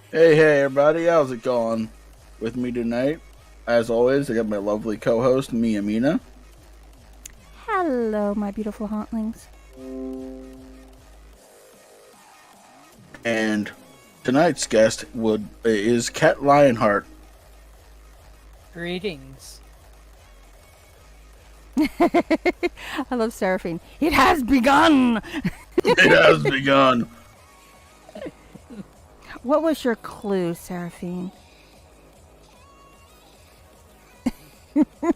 Hey, everybody, how's it going? With me tonight, as always, I got my lovely co host, Mina. Hello, my beautiful hauntlings. And tonight's guest is Cat Lionheart. Greetings. I love Seraphine. It has begun! It has begun. What was your clue, Seraphine?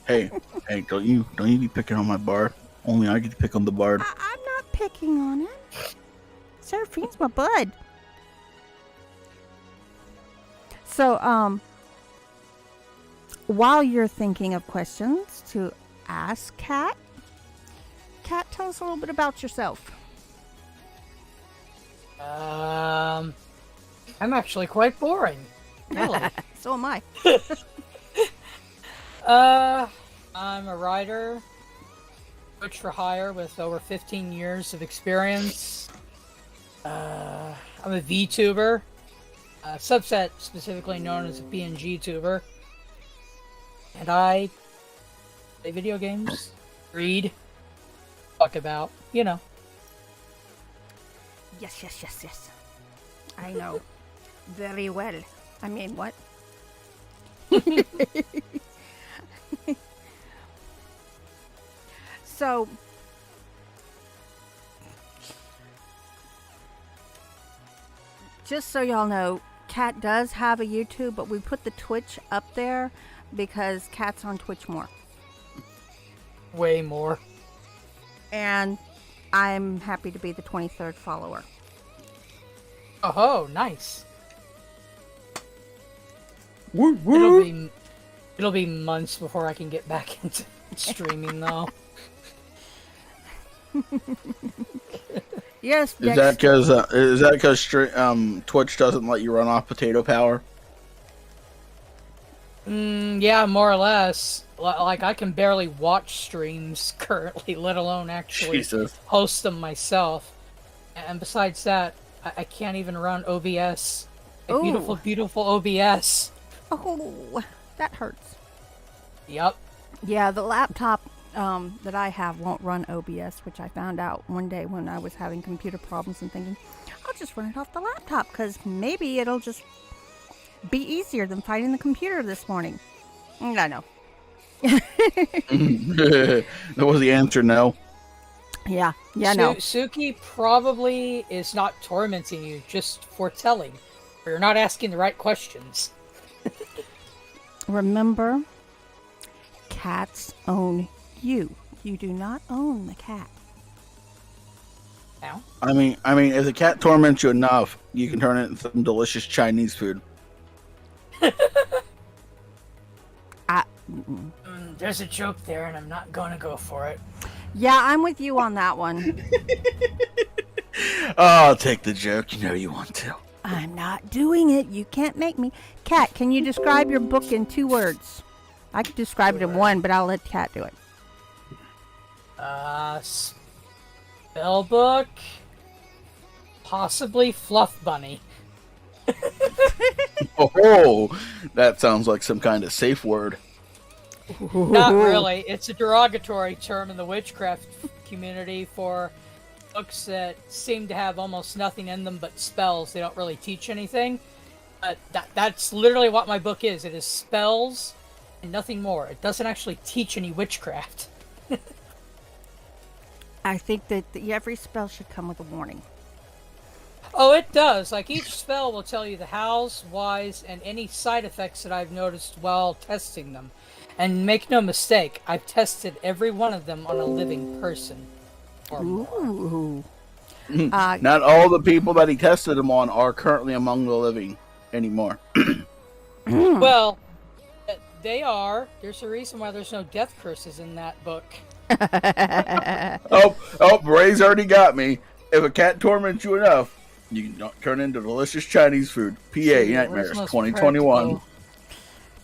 Hey, don't you be picking on my bard? Only I get to pick on the bard. I'm not picking on it. Seraphine's my bud. So, while you're thinking of questions to ask Cat, tell us a little bit about yourself. I'm actually quite boring. Really. So am I. I'm a writer, coach for hire with over 15 years of experience. I'm a VTuber, a subset specifically known as a PNG tuber. And I play video games, read, talk about, Yes. I know. Very well. I mean, what? So, just so y'all know, Cat does have a YouTube, but we put the Twitch up there because Cat's on Twitch more. way more. And I'm happy to be the 23rd follower. Oh, nice. Woo woo. It'll be months before I can get back into streaming though. Yes. Is that because Twitch doesn't let you run off potato power? Yeah, more or less. Like, I can barely watch streams currently, let alone actually host them myself. And besides that, I can't even run OBS. Like, beautiful OBS. Oh, that hurts. Yep. Yeah, the laptop that I have won't run OBS, which I found out one day when I was having computer problems and thinking, I'll just run it off the laptop because maybe it'll just be easier than fighting the computer this morning. I know. That was the answer, no. Yeah, no. Suki probably is not tormenting you, just foretelling. Or you're not asking the right questions. Remember, cats own you. You do not own the cat. Now? I mean, if the cat torments you enough, you can turn it into some delicious Chinese food. There's a joke there, and I'm not going to go for it. Yeah, I'm with you on that one. Oh, I'll take the joke. You know you want to. I'm not doing it. You can't make me. Cat, can you describe your book in 2 words? I could describe it in 1, but I'll let Cat do it. Spellbook, possibly Fluff Bunny. Oh, that sounds like some kind of safe word. Not really. It's a derogatory term in the witchcraft community for books that seem to have almost nothing in them but spells. They don't really teach anything. But that's literally what my book is. It is spells and nothing more. It doesn't actually teach any witchcraft. I think that every spell should come with a warning. Oh, it does. Like, each spell will tell you the hows, whys, and any side effects that I've noticed while testing them. And make no mistake, I've tested every one of them on a living person. Or more. Not all the people that he tested them on are currently among the living anymore. Well, they are. There's a reason why there's no death curses in that book. Ray's already got me. If a cat torments you enough, you can turn into delicious Chinese food. PA Nightmares 2021.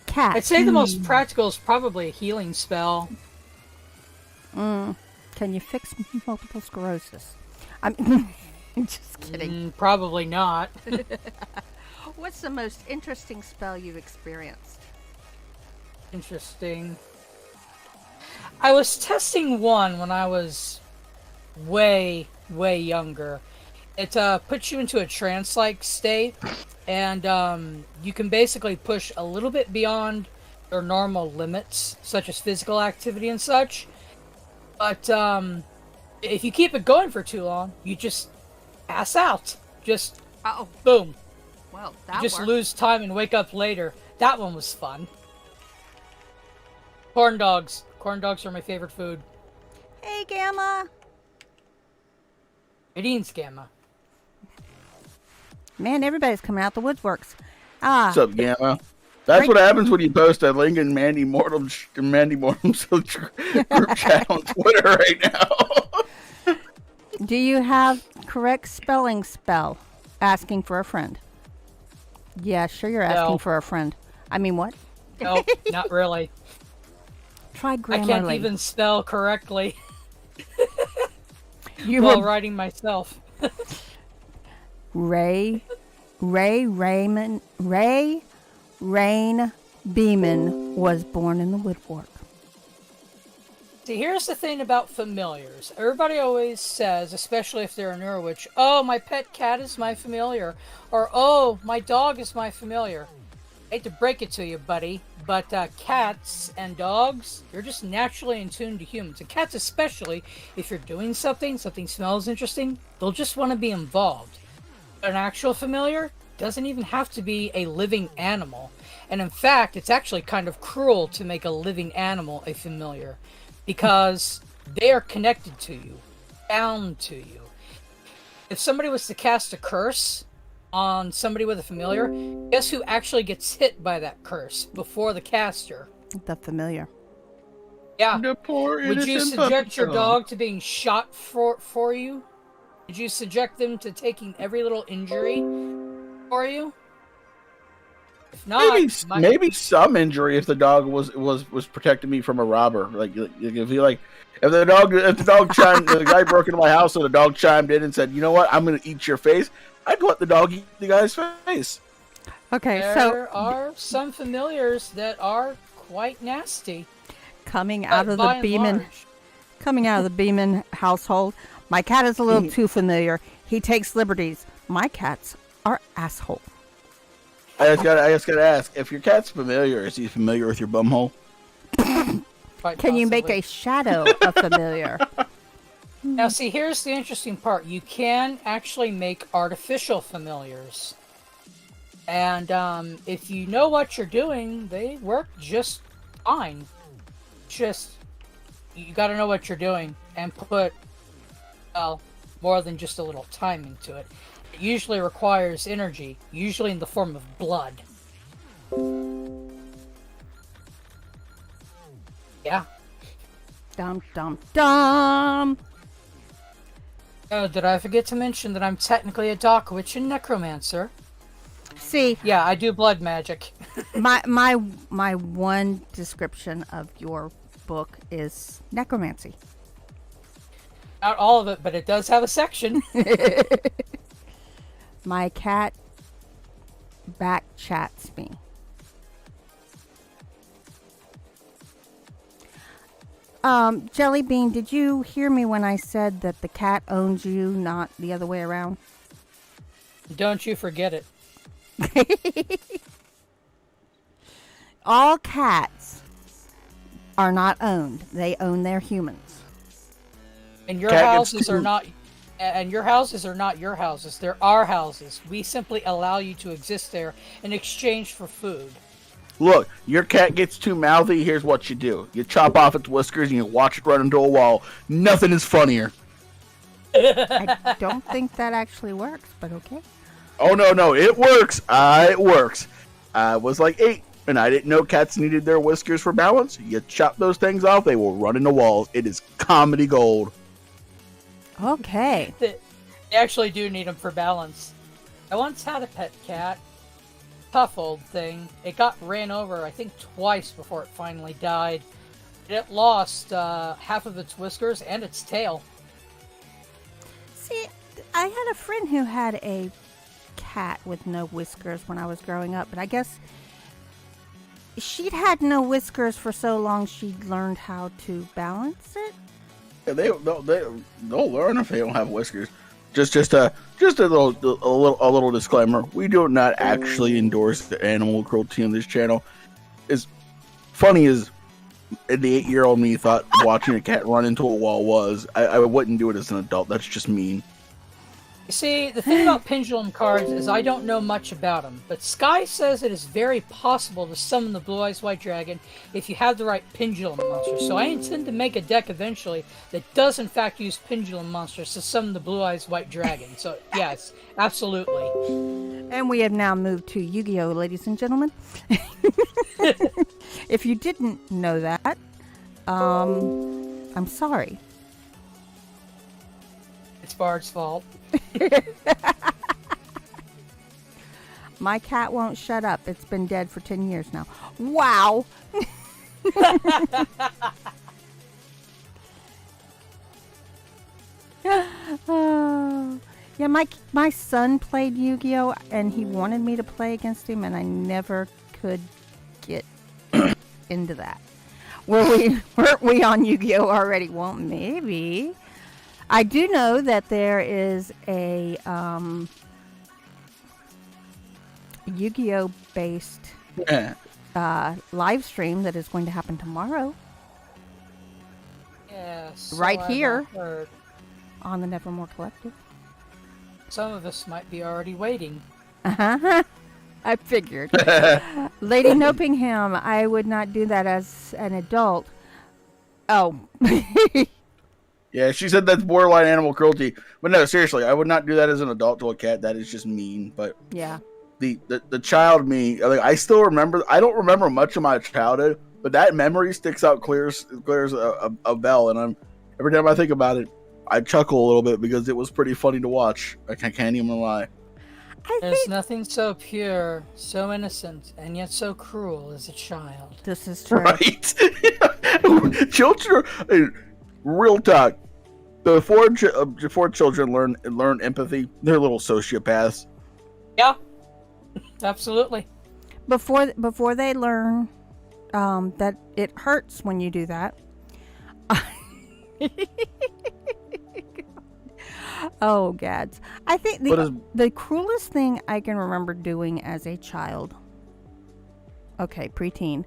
Cat. I'd say the most practical is probably a healing spell. Can you fix multiple sclerosis? I'm just kidding. Probably not. What's the most interesting spell you've experienced? Interesting. I was testing one when I was way younger. It puts you into a trance-like state, and you can basically push a little bit beyond your normal limits, such as physical activity and such. But if you keep it going for too long, you just pass out. Just boom. Well, you just lose time and wake up later. That one was fun. Corn dogs. Corn dogs are my favorite food. Hey, Gamma. Greetings, Gamma. Man, everybody's coming out the woodworks. What's up, Gamma? That's what happens when you post a link in Mandy Mortem's group chat on Twitter right now. Do you have correct spelling spell? Asking for a friend. Yeah, sure you're asking for a friend. I mean, what? No, not really. Try Grammarly. I can't even spell correctly you while were writing myself. Rain Beeman was born in the woodwork. See, here's the thing about familiars. Everybody always says, especially if they're a Norwich, oh, my pet cat is my familiar. Or, oh, my dog is my familiar. I hate to break it to you, buddy, but cats and dogs, they're just naturally in tune to humans. And cats especially, if you're doing something smells interesting, they'll just want to be involved. An actual familiar doesn't even have to be a living animal. And in fact, it's actually kind of cruel to make a living animal a familiar, because they are connected to you, bound to you. If somebody was to cast a curse on somebody with a familiar, guess who actually gets hit by that curse before the caster? The familiar. Yeah. The poor Would you innocent subject your puppy dog to being shot for you? Would you subject them to taking every little injury for you? If not, maybe some injury if the dog was protecting me from a robber. Like if the dog chimed, the guy broke into my house, so the dog chimed in and said, "You know what? I'm going to eat your face." I'd let the dog eat the guy's face. Okay, there are some familiars that are quite nasty. Coming out of the Beeman household, my cat is a little too familiar. He takes liberties. My cats are asshole. I just gotta ask, if your cat's familiar, is he familiar with your bumhole? Can you make a shadow of familiar? Now, see, here's the interesting part. You can actually make artificial familiars. And if you know what you're doing, they work just fine. Just, you gotta know what you're doing and put, well, more than just a little time into it. It usually requires energy, usually in the form of blood. Yeah. Dum, dum, dum. Oh, did I forget to mention that I'm technically a dark witch and necromancer? See. Yeah, I do blood magic. my one description of your book is necromancy. Not all of it, but it does have a section. My cat back chats me. Jelly Bean, did you hear me when I said that the cat owns you, not the other way around? Don't you forget it. All cats are not owned. They own their humans. And your houses are not your houses. They're our houses. We simply allow you to exist there in exchange for food. Look, your cat gets too mouthy, here's what you do. You chop off its whiskers and you watch it run into a wall. Nothing is funnier. I don't think that actually works, but okay. Oh, no, it works. It works. I was like 8, and I didn't know cats needed their whiskers for balance. You chop those things off, they will run into walls. It is comedy gold. Okay. They actually do need them for balance. I once had a pet cat. Tough old thing. It got ran over, I think, twice before it finally died. It lost half of its whiskers and its tail. See, I had a friend who had a cat cat with no whiskers when I was growing up, but I guess she'd had no whiskers for so long she'd learned how to balance it. Yeah, they'll learn if they don't have whiskers. Just a little disclaimer. We do not actually endorse the animal cruelty on this channel. As funny as the 8-year-old me thought watching a cat run into a wall was, I wouldn't do it as an adult. That's just mean. You see, the thing about pendulum cards is I don't know much about them, but Sky says it is very possible to summon the Blue Eyes White Dragon if you have the right pendulum monster. So I intend to make a deck eventually that does in fact use pendulum monsters to summon the Blue Eyes White Dragon. So yes, absolutely. And we have now moved to Yu-Gi-Oh, ladies and gentlemen. If you didn't know that, I'm sorry. It's Bard's fault. My cat won't shut up. It's been dead for 10 years now. Wow. Yeah, my son played Yu-Gi-Oh! And he wanted me to play against him, and I never could get into that. Weren't we on Yu-Gi-Oh! Already? Well, maybe. I do know that there is a Yu-Gi-Oh! Based live stream that is going to happen tomorrow. Yes. Right here on the Nevermore Collective. Some of us might be already waiting. I figured. Lady Nopingham, I would not do that as an adult. Oh. Yeah, she said that's borderline animal cruelty. But no, seriously, I would not do that as an adult to a cat. That is just mean. But yeah, the child me, like, I still remember. I don't remember much of my childhood, but that memory sticks out clear as a bell. And every time I think about it, I chuckle a little bit because it was pretty funny to watch. I can't even lie. There's nothing so pure, so innocent, and yet so cruel as a child. This is true. Right? Children. Real talk. Before children learn empathy, they're little sociopaths. Yeah, absolutely. Before they learn that it hurts when you do that. Oh, gads. I think the cruelest thing I can remember doing as a child. Okay, preteen.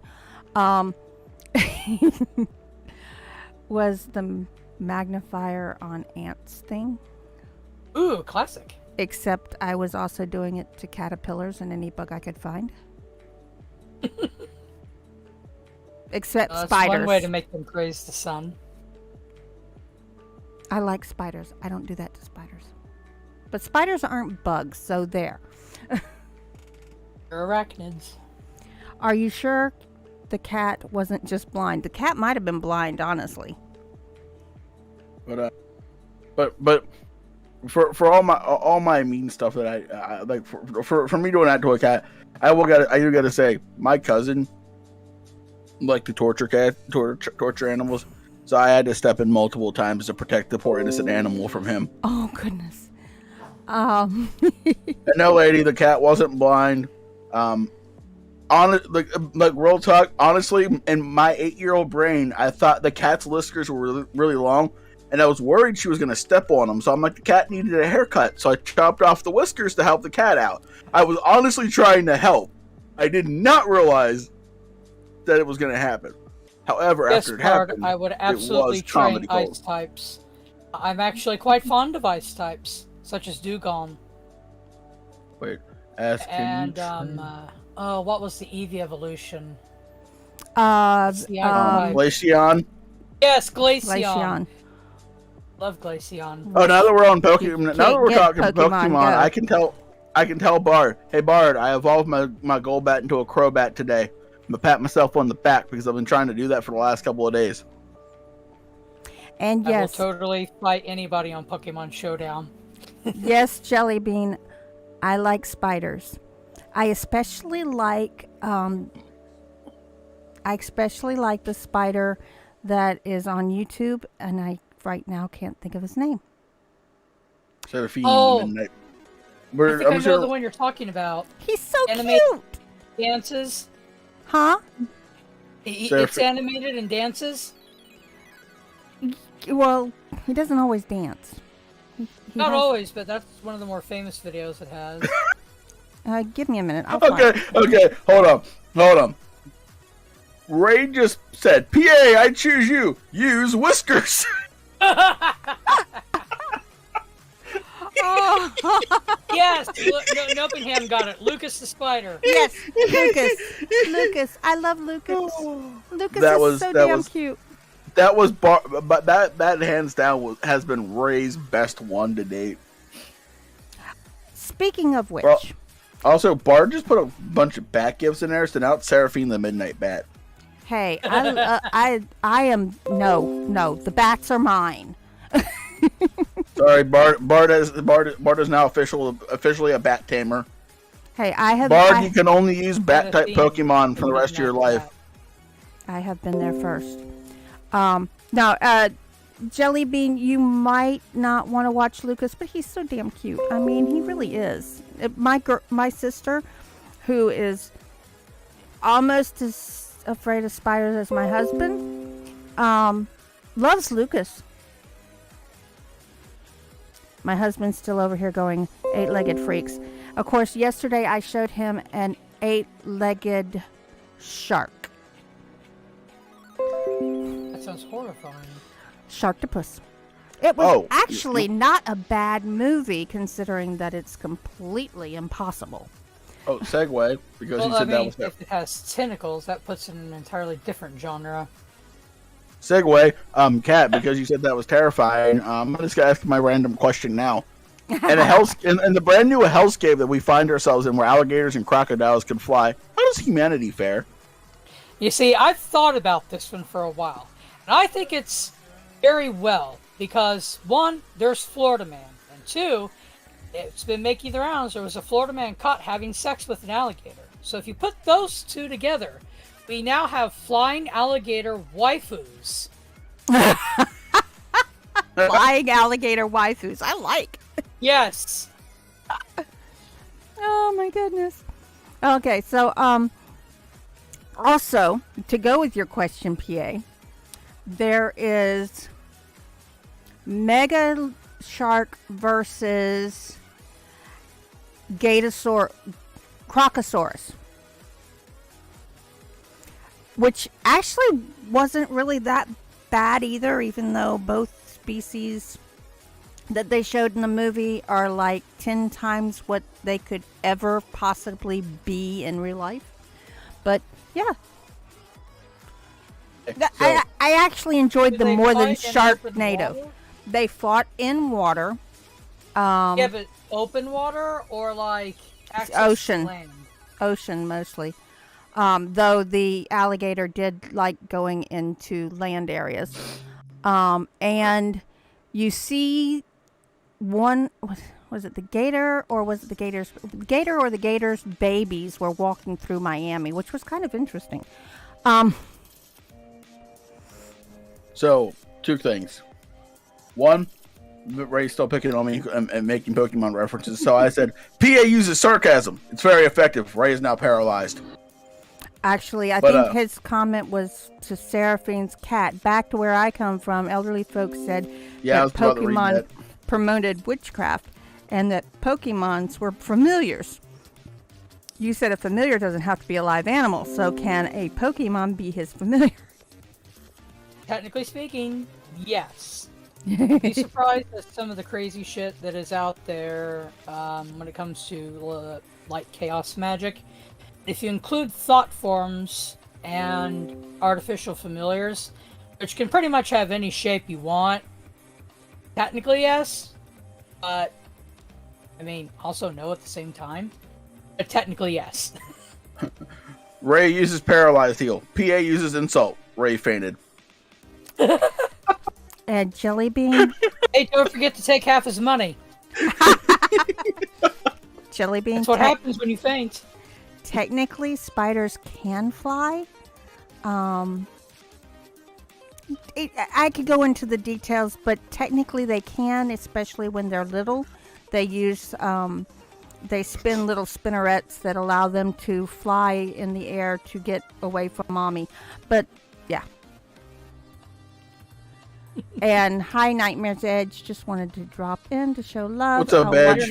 Was the magnifier on ants thing. Ooh, classic. Except I was also doing it to caterpillars and any bug I could find. Except That's spiders. one way to make them praise the sun. I like spiders. I don't do that to spiders. But spiders aren't bugs, so there. They're arachnids. Are you sure the cat wasn't just blind? The cat might have been blind, honestly. But for all my mean stuff that I like, for me doing that to a cat, I do gotta say my cousin liked to torture animals, so I had to step in multiple times to protect the poor innocent animal from him. Oh goodness. And no, lady, the cat wasn't blind. Like real talk, honestly, in my 8-year-old brain, I thought the cat's whiskers were really, really long, and I was worried she was going to step on them. So I'm like, the cat needed a haircut, so I chopped off the whiskers to help the cat out. I was honestly trying to help. I did not realize that it was going to happen. However, after it happened, I would absolutely train ice gold. types. I'm actually quite fond of ice types, such as Dugong. Wait, and what was the Eevee evolution? Glaceon. Yes, Glaceon. Love Glaceon. Oh, now that we're on Pokemon, now that we're talking Pokemon, I can tell Bard. Hey Bard, I evolved my Golbat into a Crobat today. I'm gonna pat myself on the back because I've been trying to do that for the last couple of days. And yes, I will totally fight anybody on Pokemon Showdown. Yes, Jellybean, I like spiders. I especially like the spider that is on YouTube, and I right now can't think of his name. Seraphine Midnight. I think I know the one you're talking about. He's so Animated cute. dances. Huh? It's animated and dances. Well, he doesn't always dance. Not always, but that's one of the more famous videos it has. Give me a minute. Okay, hold on. Ray just said, PA, I choose you. Use whiskers. Yes, Nopingham got it. Lucas the spider. Yes, Lucas. I love Lucas. Lucas is so damn cute. That was but that hands down has been Ray's best one to date. Speaking of which, also Bard just put a bunch of bat gifts in there, so now it's Seraphine the Midnight Bat. Hey, I am no. The bats are mine. Sorry, Bard is now officially a bat tamer. Hey, you can only use bat type Pokemon for the rest of your life. I have been there first. Now, Jellybean, you might not want to watch Lucas, but he's so damn cute. I mean, he really is. My sister, who is almost as afraid of spiders as my husband, loves Lucas. My husband's still over here going 8-legged freaks. Of course, yesterday I showed him an 8-legged shark. That sounds horrifying. Sharktopus. It was actually not a bad movie, considering that it's completely impossible. Oh, segue, because you said that was... if it has tentacles, that puts it in an entirely different genre. Segue, Kat, because you said that was terrifying, I'm just going to ask my random question now. In the brand new hellscape that we find ourselves in, where alligators and crocodiles can fly, how does humanity fare? You see, I've thought about this one for a while, and I think it's very well, because, one, there's Florida Man, and two, it's been making the rounds. There was a Florida man caught having sex with an alligator. So if you put those two together, we now have flying alligator waifus. Flying alligator waifus. I like. Yes. Oh my goodness. Okay, so also to go with your question, PA, there is Mega Shark versus Crocosaurus, which actually wasn't really that bad either, even though both species that they showed in the movie are like 10 times what they could ever possibly be in real life. But yeah, I actually enjoyed them more than Sharknado. They fought in water. Yeah, but open water or like ocean? To land? Ocean mostly. Though the alligator did like going into land areas. And you see one, was it the gator or was it the gators? The gator or the gator's babies were walking through Miami, which was kind of interesting. So, two things. One, Ray's still picking on me and making Pokemon references. So I said, PA uses sarcasm. It's very effective. Ray is now paralyzed. Actually, I think his comment was to Seraphine's cat. Back to where I come from, elderly folks said that Pokemon promoted witchcraft and that Pokemons were familiars. You said a familiar doesn't have to be a live animal, so can a Pokemon be his familiar? Technically speaking, yes. You'd be surprised at some of the crazy shit that is out there when it comes to like chaos magic. If you include thought forms and artificial familiars, which can pretty much have any shape you want, technically yes, but I mean also no at the same time. But technically yes. Ray uses paralyzed heal. PA uses insult. Ray fainted. And Jellybean. Hey, don't forget to take half his money. Jellybean. That's what happens when you faint. Technically, spiders can fly. I could go into the details, but technically they can, especially when they're little. They use they spin little spinnerets that allow them to fly in the air to get away from mommy. But yeah. And hi, Nightmare's Edge. Just wanted to drop in to show love. What's up, Edge?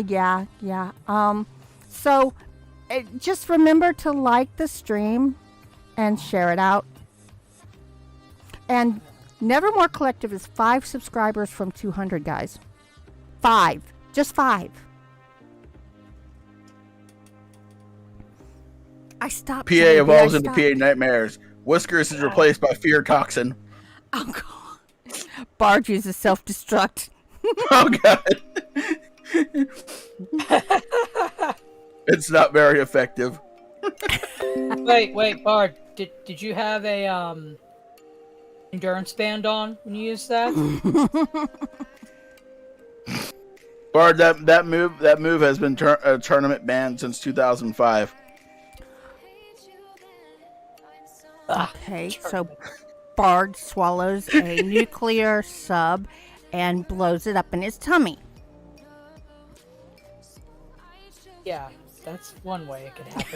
Yeah. So just remember to like the stream and share it out. And Nevermore Collective is 5 subscribers from 200, guys. 5. Just 5. I stopped. PA evolves into PA Nightmares. Whiskers is replaced by Fear Toxin. Oh, God. Bard uses self-destruct. Oh, God. It's not very effective. Wait, Bard. Did you have a endurance band on when you used that? Bard, that move has been tournament banned since 2005. Okay, so Bard swallows a nuclear sub and blows it up in his tummy. Yeah, that's one way it could happen.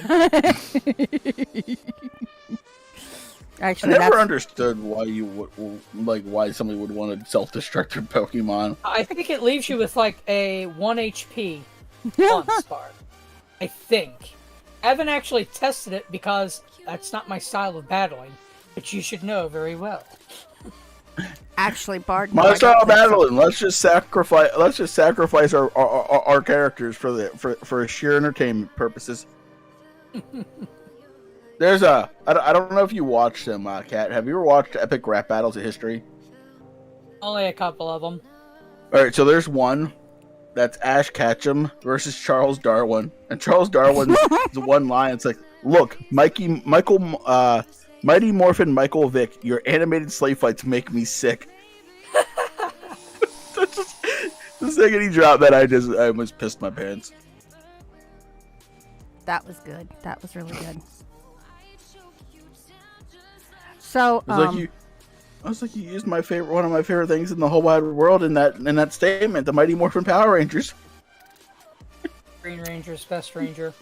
I Actually, never understood why you would why somebody would want to self-destruct their Pokemon. I think it leaves you with like a 1 HP once, Bard. I think. I haven't actually tested it because that's not my style of battling, but you should know very well. Actually, Bard. My style of battling. Let's just sacrifice our characters for sheer entertainment purposes. There's I don't know if you watched them, Kat. Have you ever watched Epic Rap Battles of History? Only a couple of them. All right, so there's one that's Ash Ketchum versus Charles Darwin, and Charles Darwin's one line. It's like, "Look, Mighty Morphin Michael Vick, your animated slave fights make me sick." The second he dropped that, I almost pissed my pants. That was good. That was really good. So, I was like, you used one of my favorite things in the whole wide world in that statement, the Mighty Morphin Power Rangers. Green Ranger's best ranger.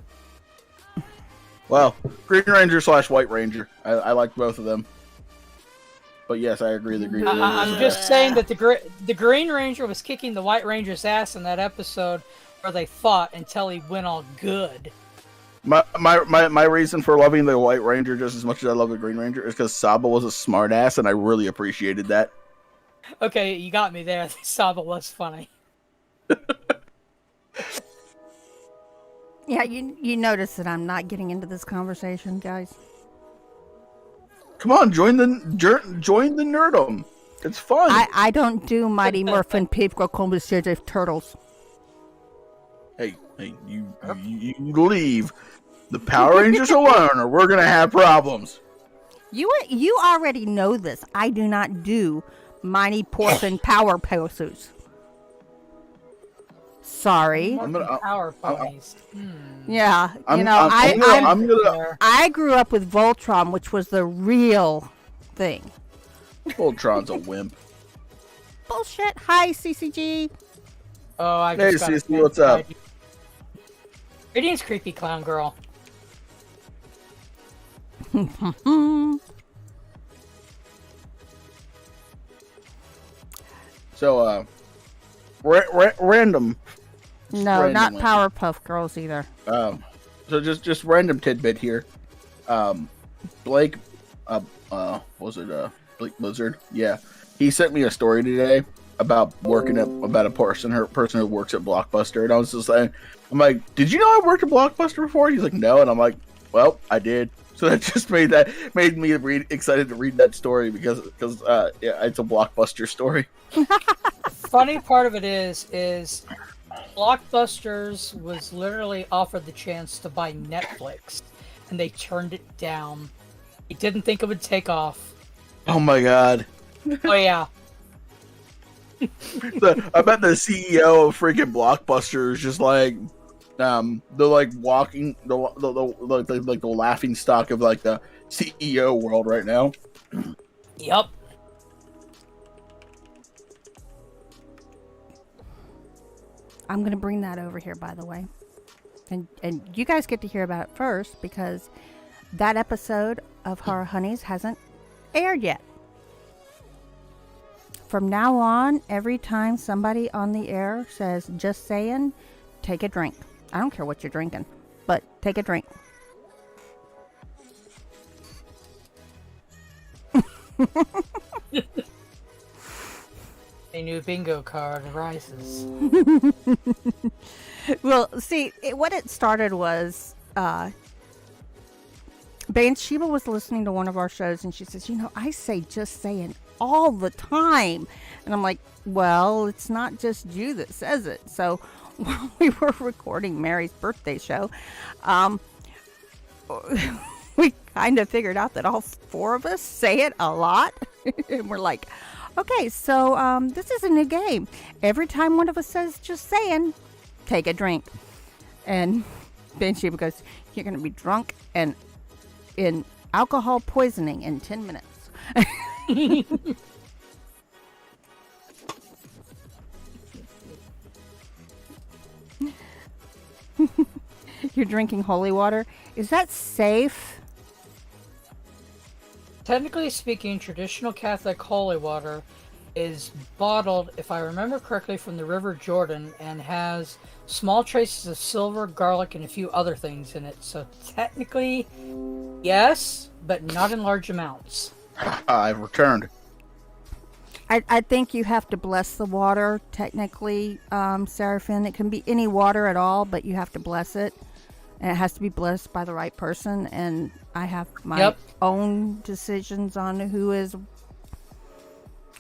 Well, Green Ranger / White Ranger. I like both of them. But yes, I agree. The Green Ranger. I'm just saying that the Green Ranger was kicking the White Ranger's ass in that episode where they fought until he went all good. My reason for loving the White Ranger just as much as I love the Green Ranger is because Saba was a smartass, and I really appreciated that. Okay, you got me there. Saba was funny. yeah, you notice that I'm not getting into this conversation, guys. Come on, join the nerdum. It's fun. I don't do Mighty Morphin People Conversations Turtles. Hey, you leave the Power Rangers alone, or we're gonna have problems. You already know this. I do not do Mighty Morphin Power Poses. Sorry. Power ponies. Yeah, I grew up with Voltron, which was the real thing. Voltron's a wimp. Bullshit. Hi, CCG. Oh, Hey, CC, what's up? Radiant's creepy clown girl. So, random. No, Randomly. not Powerpuff Girls either. So just random tidbit here. Blake, was it Blake Blizzard? Yeah, he sent me a story today about about a person who works at Blockbuster, and I was just like, I'm like, did you know I worked at Blockbuster before? He's like, no, and I'm like, well, I did. So that just made me excited to read that story because yeah, it's a Blockbuster story. Funny part of it is Blockbusters was literally offered the chance to buy Netflix, and they turned it down. They didn't think it would take off. Oh my god. Oh yeah. I bet the CEO of freaking Blockbuster is just like, they're like walking the laughing stock of like the CEO world right now. Yep. I'm going to bring that over here, by the way. And you guys get to hear about it first because that episode of Horror Honeys hasn't aired yet. From now on, every time somebody on the air says, just saying, take a drink. I don't care what you're drinking, but take a drink. A new bingo card arises. Well, see, what it started was, Bathsheba was listening to one of our shows and she says, you know, I say just saying all the time. And I'm like, well, it's not just you that says it. So while we were recording Mary's birthday show, we kind of figured out that all 4 of us say it a lot. And we're like, okay, so this is a new game. Every time one of us says just saying, take a drink. And Bathsheba goes, you're going to be drunk and in alcohol poisoning in 10 minutes. You're drinking holy water. Is that safe? Technically speaking, traditional Catholic holy water is bottled, if I remember correctly, from the River Jordan and has small traces of silver, garlic, and a few other things in it. So technically, yes, but not in large amounts. I've returned. I think you have to bless the water, technically, Seraphim. It can be any water at all, but you have to bless it. And it has to be blessed by the right person. And I have my own decisions on who is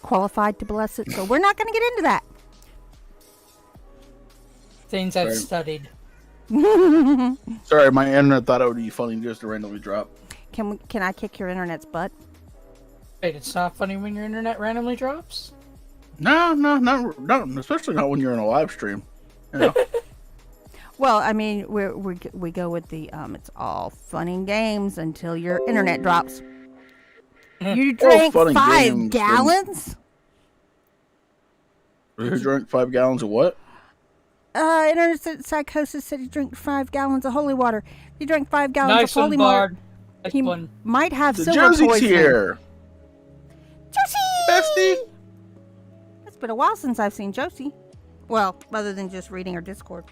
qualified to bless it. So we're not going to get into that. Things I've studied. Sorry, my internet thought it would be funny just to randomly drop. Can I kick your internet's butt? Wait, it's not funny when your internet randomly drops? No, not especially not when you're in a live stream. You know? Well, I mean, we go with the it's all fun and games until your internet drops. You drank 5 gallons? You drank 5 gallons of what? Internet Psychosis said he drank 5 gallons of holy water. He drank 5 gallons of holy water. He might have silver Josie's poisoning. Here. Josie! Bestie! It's been a while since I've seen Josie. Well, other than just reading her Discord.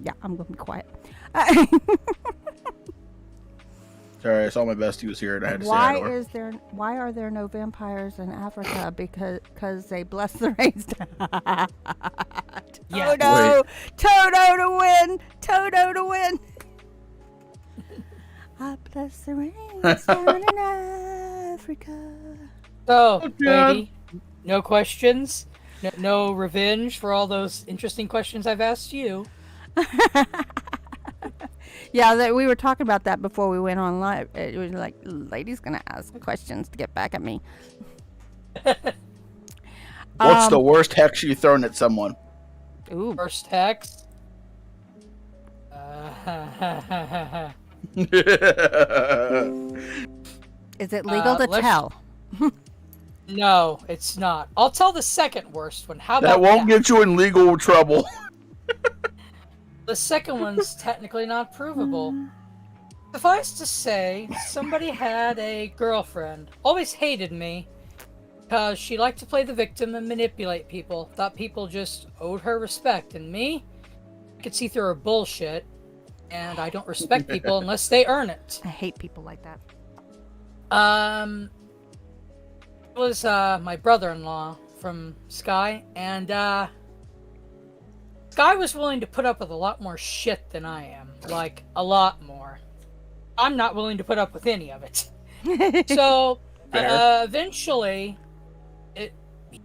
Yeah, I'm going to be quiet. Sorry, I saw my bestie was here and I had to say hi to her. Why are there no vampires in Africa? Because they bless the rains. Yeah. Toto to win! Toto to win! I bless the rains down in Africa. So, lady, no questions? No revenge for all those interesting questions I've asked you? Yeah, we were talking about that before we went on live. It was like, lady's gonna ask questions to get back at me. What's the worst hex you've thrown at someone? Ooh. First hex? Is it legal to tell? No, it's not. I'll tell the second worst one. How about that? Won't get you in legal trouble. The second one's technically not provable. Suffice to say, somebody had a girlfriend. Always hated me. Because she liked to play the victim and manipulate people. Thought people just owed her respect. And me? I could see through her bullshit. And I don't respect people unless they earn it. I hate people like that. It was my brother-in-law from Sky. And Sky was willing to put up with a lot more shit than I am. Like, a lot more. I'm not willing to put up with any of it. So, eventually, he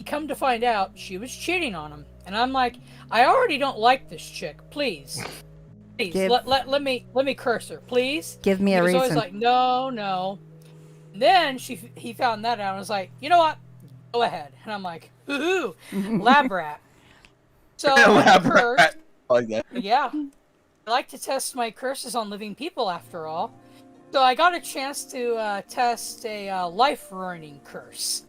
come to find out she was cheating on him. And I'm like, I already don't like this chick. Please. Let me curse her, please. Give me a reason. He was always like, no. And then he found that out and was like, you know what? Go ahead. And I'm like, ooh, lab rat. So I cursed. Like that. Yeah. I like to test my curses on living people after all. So I got a chance to test a life-ruining curse.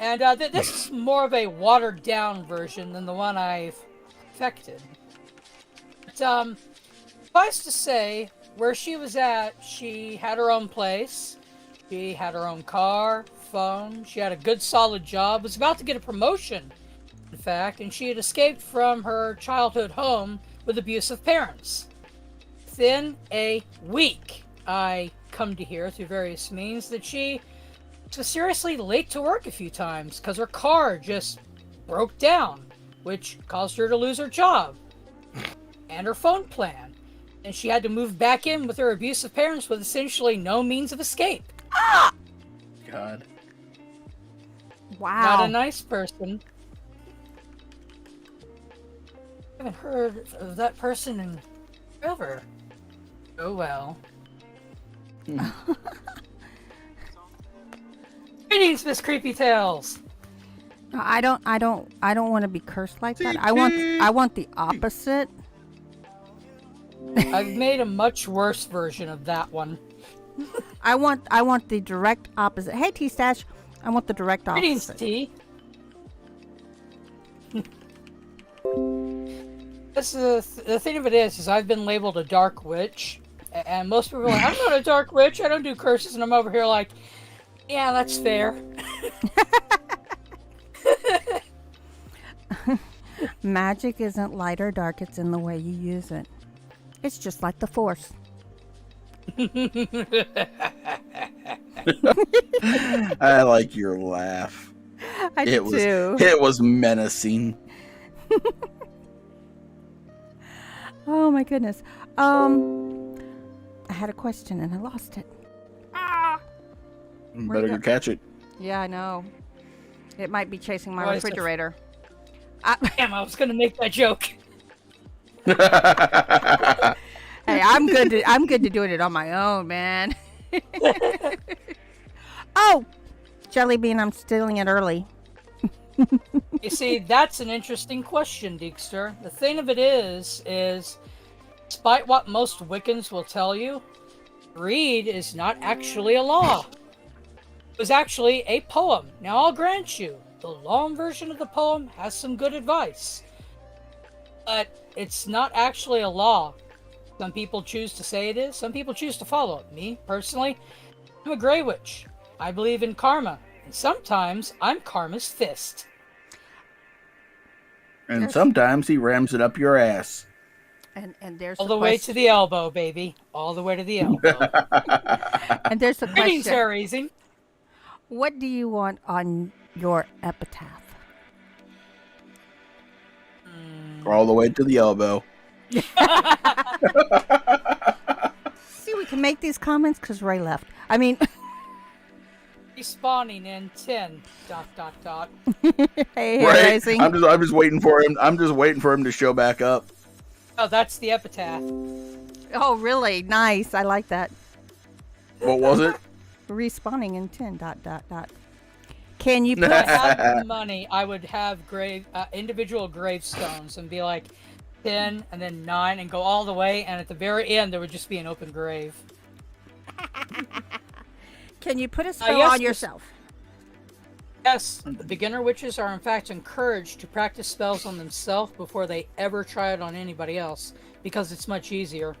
And this is more of a watered-down version than the one I've perfected. But, suffice to say, where she was at, she had her own place. She had her own car, phone. She had a good, solid job. Was about to get a promotion, in fact, and she had escaped from her childhood home with abusive parents. Within a week, I come to hear through various means that she was seriously late to work a few times because her car just broke down, which caused her to lose her job and her phone plan. And she had to move back in with her abusive parents with essentially no means of escape. God. Wow. Not a nice person. I haven't heard of that person in forever. Oh well. Greetings, Miss Creepy Tales. I don't want to be cursed like that. I want the opposite. I've made a much worse version of that one. I want the direct opposite. Hey, T-Stash. I want the direct Greetings, opposite. T. The thing of it is I've been labeled a dark witch, and most people are like, I'm not a dark witch, I don't do curses, and I'm over here like, yeah, that's fair. Magic isn't light or dark, it's in the way you use it. It's just like the Force. I like your laugh. I do. It was menacing. Oh my goodness. I had a question and I lost it. Better go catch it. Yeah, I know. It might be chasing my Why is it- refrigerator. Damn, I was gonna make that joke. Hey, I'm good to doing it on my own, man. Oh, Jelly Bean, I'm stealing it early. You see, that's an interesting question, Deekster. The thing of it is, despite what most Wiccans will tell you, greed is not actually a law. It was actually a poem. Now, I'll grant you, the long version of the poem has some good advice. But it's not actually a law. Some people choose to say it is, some people choose to follow it. Me, personally, I'm a Grey Witch. I believe in karma, and sometimes I'm karma's fist. And sometimes he rams it up your ass. And there's All the way to the elbow, baby. All the way to the elbow. And there's the Greetings, question. Hair-raising. What do you want on your epitaph? All the way to the elbow. See, we can make these comments because Ray left. I mean, Respawning in 10... hey, Right? Rising. I'm just waiting for him. I'm just waiting for him to show back up. Oh, that's the epitaph. Oh, really? Nice. I like that. What was it? Respawning in 10... Can you If put... I had the money, I would have individual gravestones and be like 10 and then 9 and go all the way, and at the very end there would just be an open grave. Can you put a spell yes, on yourself? Yes, the beginner witches are in fact encouraged to practice spells on themselves before they ever try it on anybody else, because it's much easier.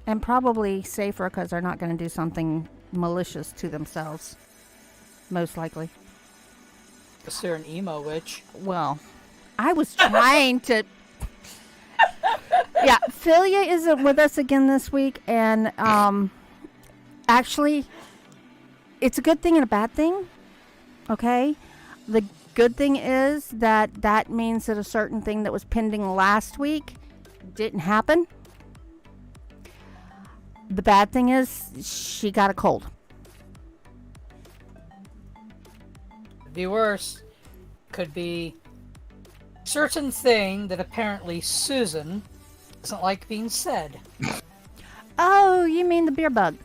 And probably safer because they're not going to do something malicious to themselves. Most likely. Because they're an emo witch. Well, I was trying to... Yeah, Filia isn't with us again this week, and actually, it's a good thing and a bad thing, okay? The good thing is that means that a certain thing that was pending last week didn't happen. The bad thing is she got a cold. Could be worse. Could be certain thing that apparently Susan doesn't like being said. Oh, you mean the beer bug?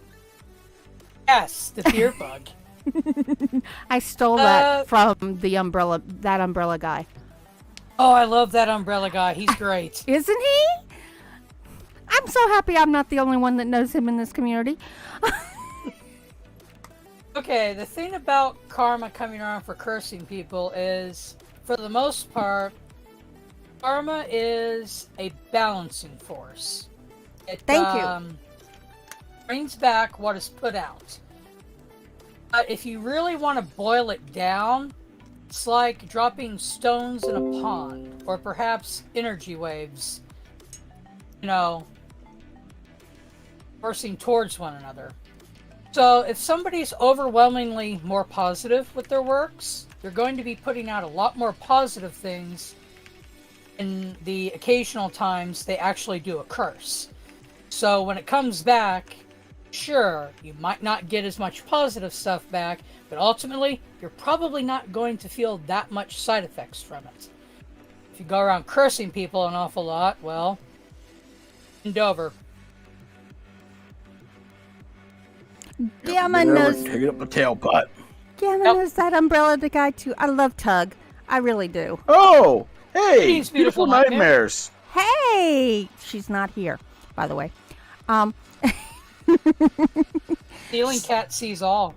Yes, the beer bug. I stole that from that umbrella guy. Oh, I love that umbrella guy. He's great. Isn't he? I'm so happy I'm not the only one that knows him in this community. Okay, the thing about karma coming around for cursing people is, for the most part, karma is a balancing force. It Thank you. brings back what is put out. But if you really want to boil it down, it's like dropping stones in a pond, or perhaps energy waves, you know, forcing towards one another. So if somebody's overwhelmingly more positive with their works, they're going to be putting out a lot more positive things in the occasional times they actually do a curse. So when it comes back, sure, you might not get as much positive stuff back, but ultimately, you're probably not going to feel that much side effects from it. If you go around cursing people an awful lot, well, end over. Gamma knows. Take it up the tailpipe. Gamma knows that umbrella the guy too. I love Tug. I really do. Oh, hey, Greetings, beautiful beautiful nightmares. Hey, she's not here, by the way. Stealing cat sees all.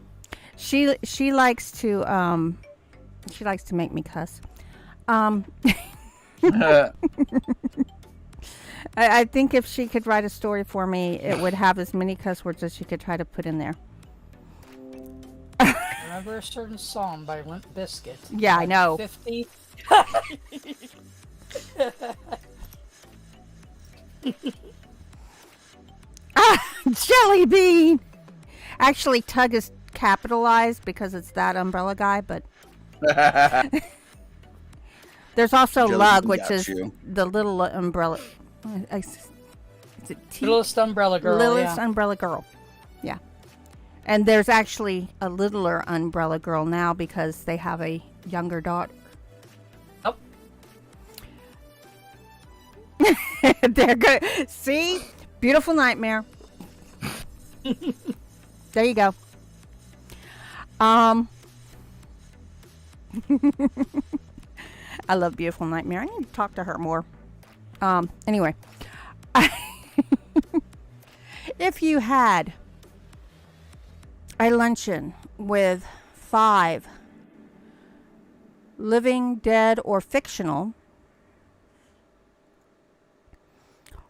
She likes to make me cuss. I think if she could write a story for me, it would have as many cuss words as she could try to put in there. Remember a certain song by Limp Bizkit? Yeah, I know. 50. Jelly bean. Actually, Tug is capitalized because it's that umbrella guy, but there's also Jelly Lug, bean which got is you. the little umbrella. Is it T? Littlest umbrella girl. Littlest Yeah. umbrella girl. Yeah. And there's actually a littler umbrella girl now because they have a younger daughter. Oh. They're good. See? Beautiful nightmare. There you go. I love Beautiful Nightmare. I need to talk to her more. Anyway. If you had a luncheon with 5 living, dead, or fictional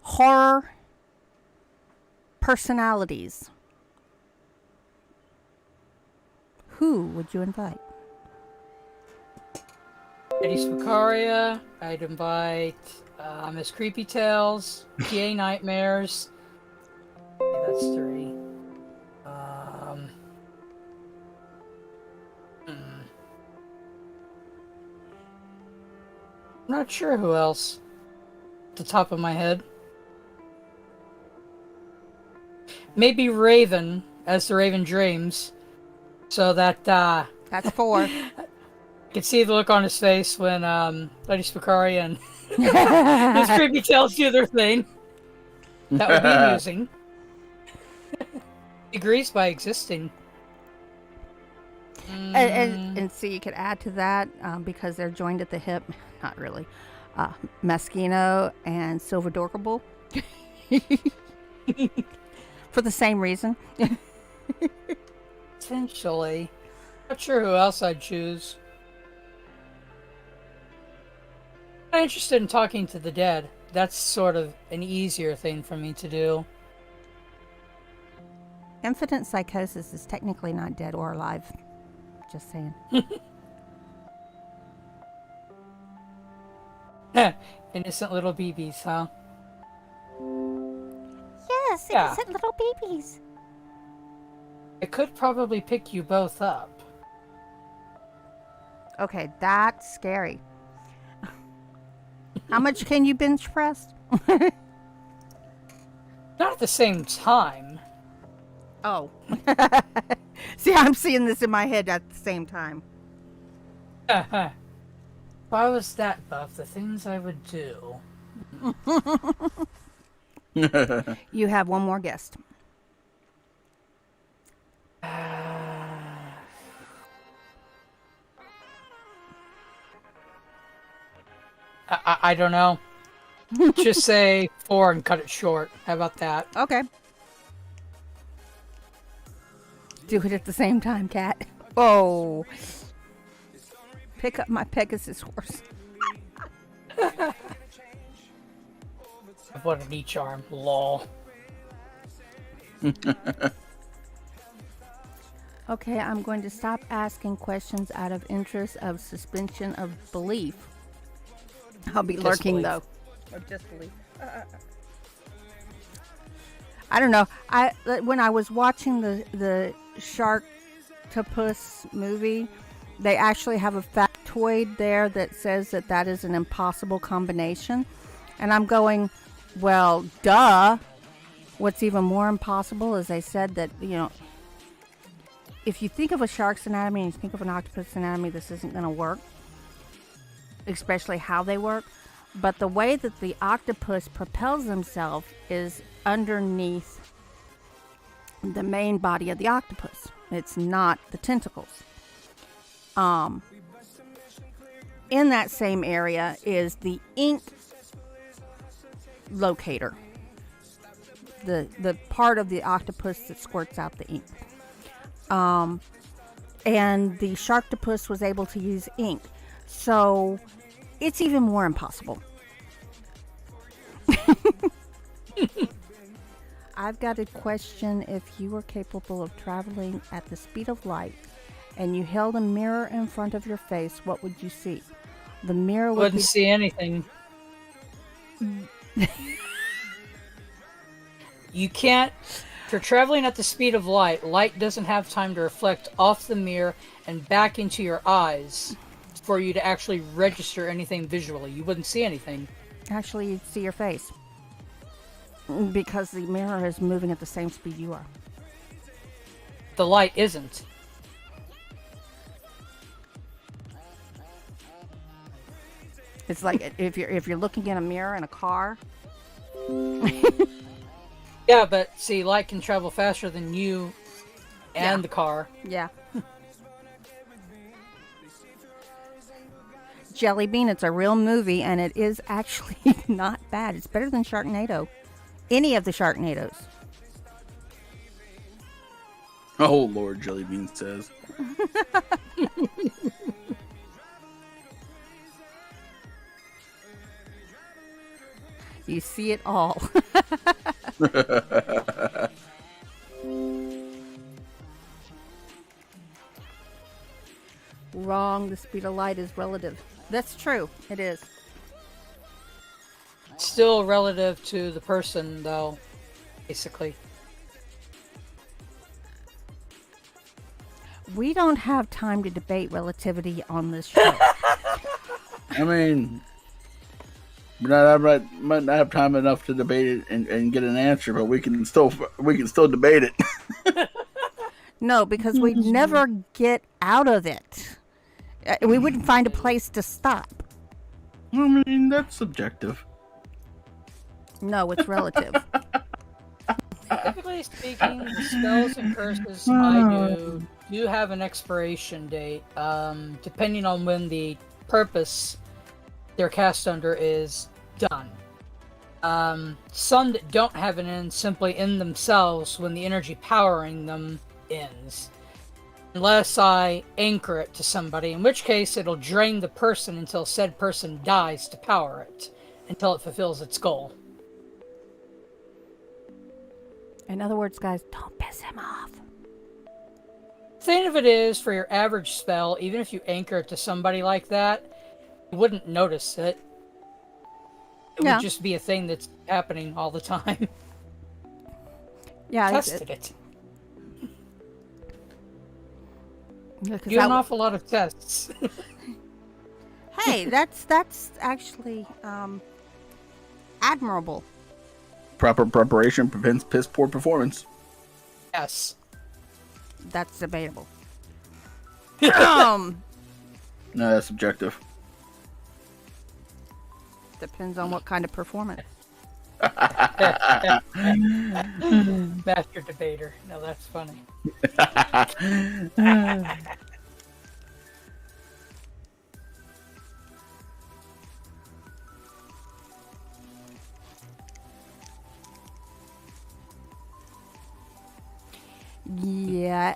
horror personalities, who would you invite? Eddie Spicaria. I'd invite Miss Creepy Tales, PA Nightmares. Okay, that's 3. I'm not sure who else. At the top of my head. Maybe Raven, as the Raven Dreams. So that, That's 4. I can see the look on his face when Lady Spicari and Miss Creepy Tales do their thing. That would be amusing. Agrees by existing. And see, you could add to that because they're joined at the hip. Not really. Meschino and Silver Dorkable. For the same reason. Potentially. Not sure who else I'd choose. I'm interested in talking to the dead. That's sort of an easier thing for me to do. Infinite Psychosis is technically not dead or alive. Just saying. Innocent little BBs, huh? Yes, Yeah. innocent little babies. I could probably pick you both up. Okay, that's scary. How much can you bench press? Not at the same time. Oh. See, I'm seeing this in my head at the same time. If I was that buff, the things I would do. You have one more guest. I don't know. Just say 4 and cut it short. How about that? Okay. Do it at the same time, cat. Oh. Pick up my Pegasus horse. What an e-charm. Lol. Okay, I'm going to stop asking questions out of interest of suspension of belief. I'll be lurking though. Or just belief. I don't know. When I was watching the Sharktopus movie, they actually have a factoid there that says that is an impossible combination. And I'm going, well, duh. What's even more impossible is they said that, if you think of a shark's anatomy and you think of an octopus anatomy, this isn't going to work. Especially how they work. But the way that the octopus propels himself is underneath the main body of the octopus. It's not the tentacles. In that same area is the ink locator. The part of the octopus that squirts out the ink. And the Sharktopus was able to use ink. So it's even more impossible. I've got a question. If you were capable of traveling at the speed of light and you held a mirror in front of your face, what would you see? The mirror wouldn't see anything. You can't. If you're traveling at the speed of light doesn't have time to reflect off the mirror and back into your eyes for you to actually register anything visually. You wouldn't see anything. Actually, you'd see your face. Because the mirror is moving at the same speed you are. The light isn't. It's like if you're looking in a mirror in a car. Yeah, but see, light can travel faster than you and the car. Yeah. Jelly Bean, it's a real movie, and it is actually not bad. It's better than Sharknado. Any of the Sharknados. Oh, Lord, Jelly Bean says. You see it all. Wrong. The speed of light is relative. That's true. It is. Still relative to the person, though, basically. We don't have time to debate relativity on this show. I mean, we might not have time enough to debate it and get an answer, but we can still debate it. No, because we'd never get out of it. We wouldn't find a place to stop. I mean, that's subjective. No, it's relative. Typically speaking, the spells and curses I do have an expiration date, depending on when the purpose they're cast under is done. Some that don't have an end simply end themselves when the energy powering them ends. Unless I anchor it to somebody, in which case it'll drain the person until said person dies to power it, until it fulfills its goal. In other words, guys, don't piss him off. Thing of it is, for your average spell, even if you anchor it to somebody like that, you wouldn't notice it. It would just be a thing that's happening all the time. Yeah, Tested it. Yeah, do an awful lot of tests. Hey, that's actually admirable. Proper preparation prevents piss poor performance. Yes. That's debatable. No, that's subjective. Depends on what kind of performance. Master debater. No, that's funny. Yeah.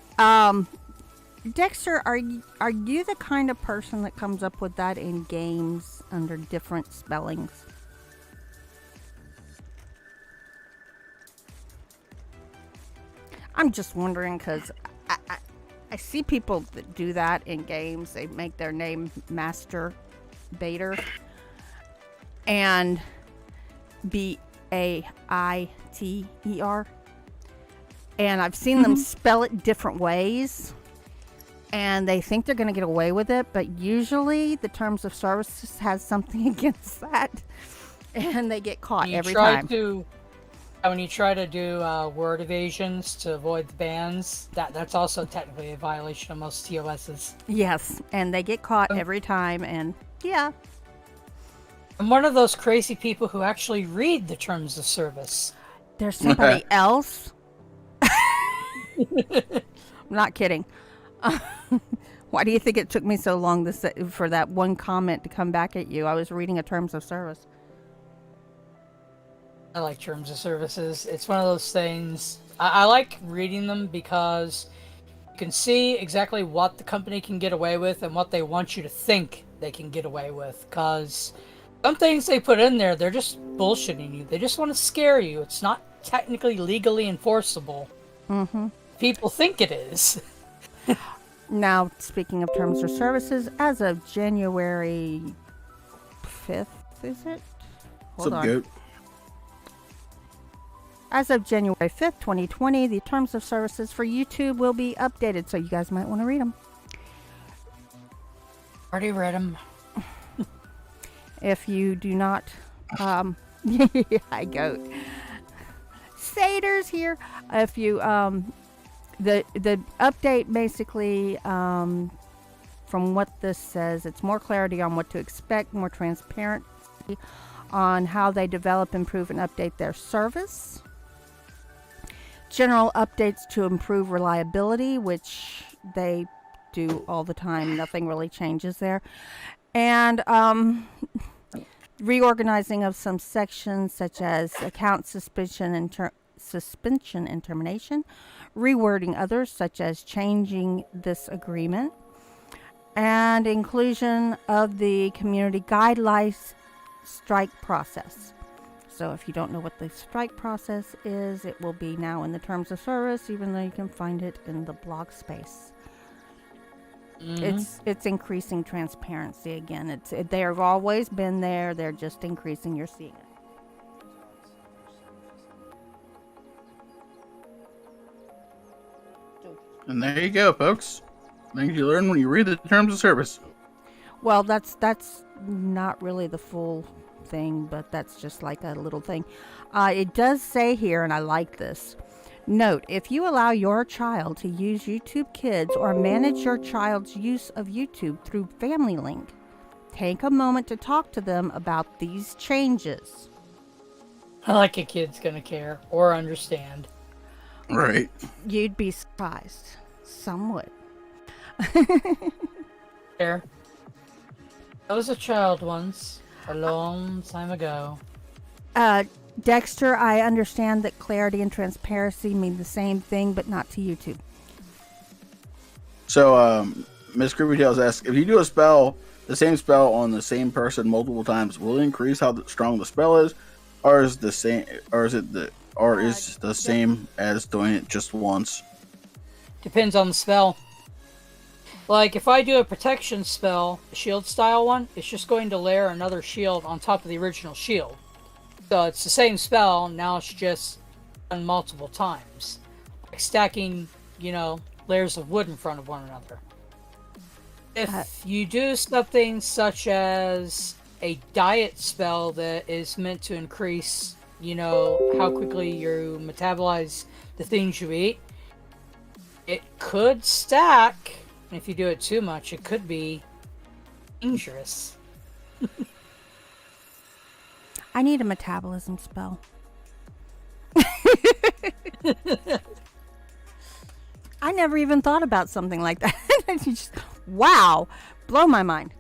Dexter, are you the kind of person that comes up with that in games under different spellings? I'm just wondering because I see people that do that in games. They make their name Master Baiter and Baiter, and I've seen them spell it different ways. And they think they're going to get away with it, but usually the terms of service has something against that, and they get caught every time. When you try to do word evasions to avoid the bans, that's also technically a violation of most TOSs. Yes, and they get caught every time, and yeah. I'm one of those crazy people who actually read the terms of service. There's somebody else. I'm not kidding. Why do you think it took me so long for that one comment to come back at you? I was reading a terms of service. I like terms of services. It's one of those things. I like reading them because you can see exactly what the company can get away with and what they want you to think they can get away with. Because some things they put in there, they're just bullshitting you. They just want to scare you. It's not technically legally enforceable. Mm-hmm. People think it is. Now, speaking of terms of services, as of January 5th, is it? Hold on. Goat? As of January 5th, 2020, the terms of services for YouTube will be updated, so you guys might want to read them. Already read them. If you do not, I goat. Satyrs here. If you, the update basically, from what this says, it's more clarity on what to expect, more transparency on how they develop, improve, and update their service. General updates to improve reliability, which they do all the time. Nothing really changes there. And reorganizing of some sections such as account suspension and termination, rewording others such as changing this agreement, and inclusion of the community guidelines strike process. So if you don't know what the strike process is, it will be now in the terms of service, even though you can find it in the blog space. Mm-hmm. It's increasing transparency again. They've always been there. They're just increasing. You're seeing it. And there you go, folks. Things you learn when you read the terms of service. Well, that's not really the full thing, but that's just like a little thing. It does say here, and I like this. Note, if you allow your child to use YouTube Kids or manage your child's use of YouTube through Family Link, take a moment to talk to them about these changes. I like a kid's gonna care or understand. Right. You'd be surprised. Some would. Fair. I was a child once, a long time ago. Dexter, I understand that clarity and transparency mean the same thing, but not to YouTube. So, Miss Creepytails asks, if you do the same spell on the same person multiple times, will it increase how strong the spell is, or is the same as doing it just once? Depends on the spell. Like, if I do a protection spell, a shield style one, it's just going to layer another shield on top of the original shield. So it's the same spell, now it's just done multiple times. Like stacking, layers of wood in front of one another. If you do something such as a diet spell that is meant to increase, how quickly you metabolize the things you eat, it could stack. And if you do it too much, it could be dangerous. I need a metabolism spell. I never even thought about something like that. Wow, blow my mind.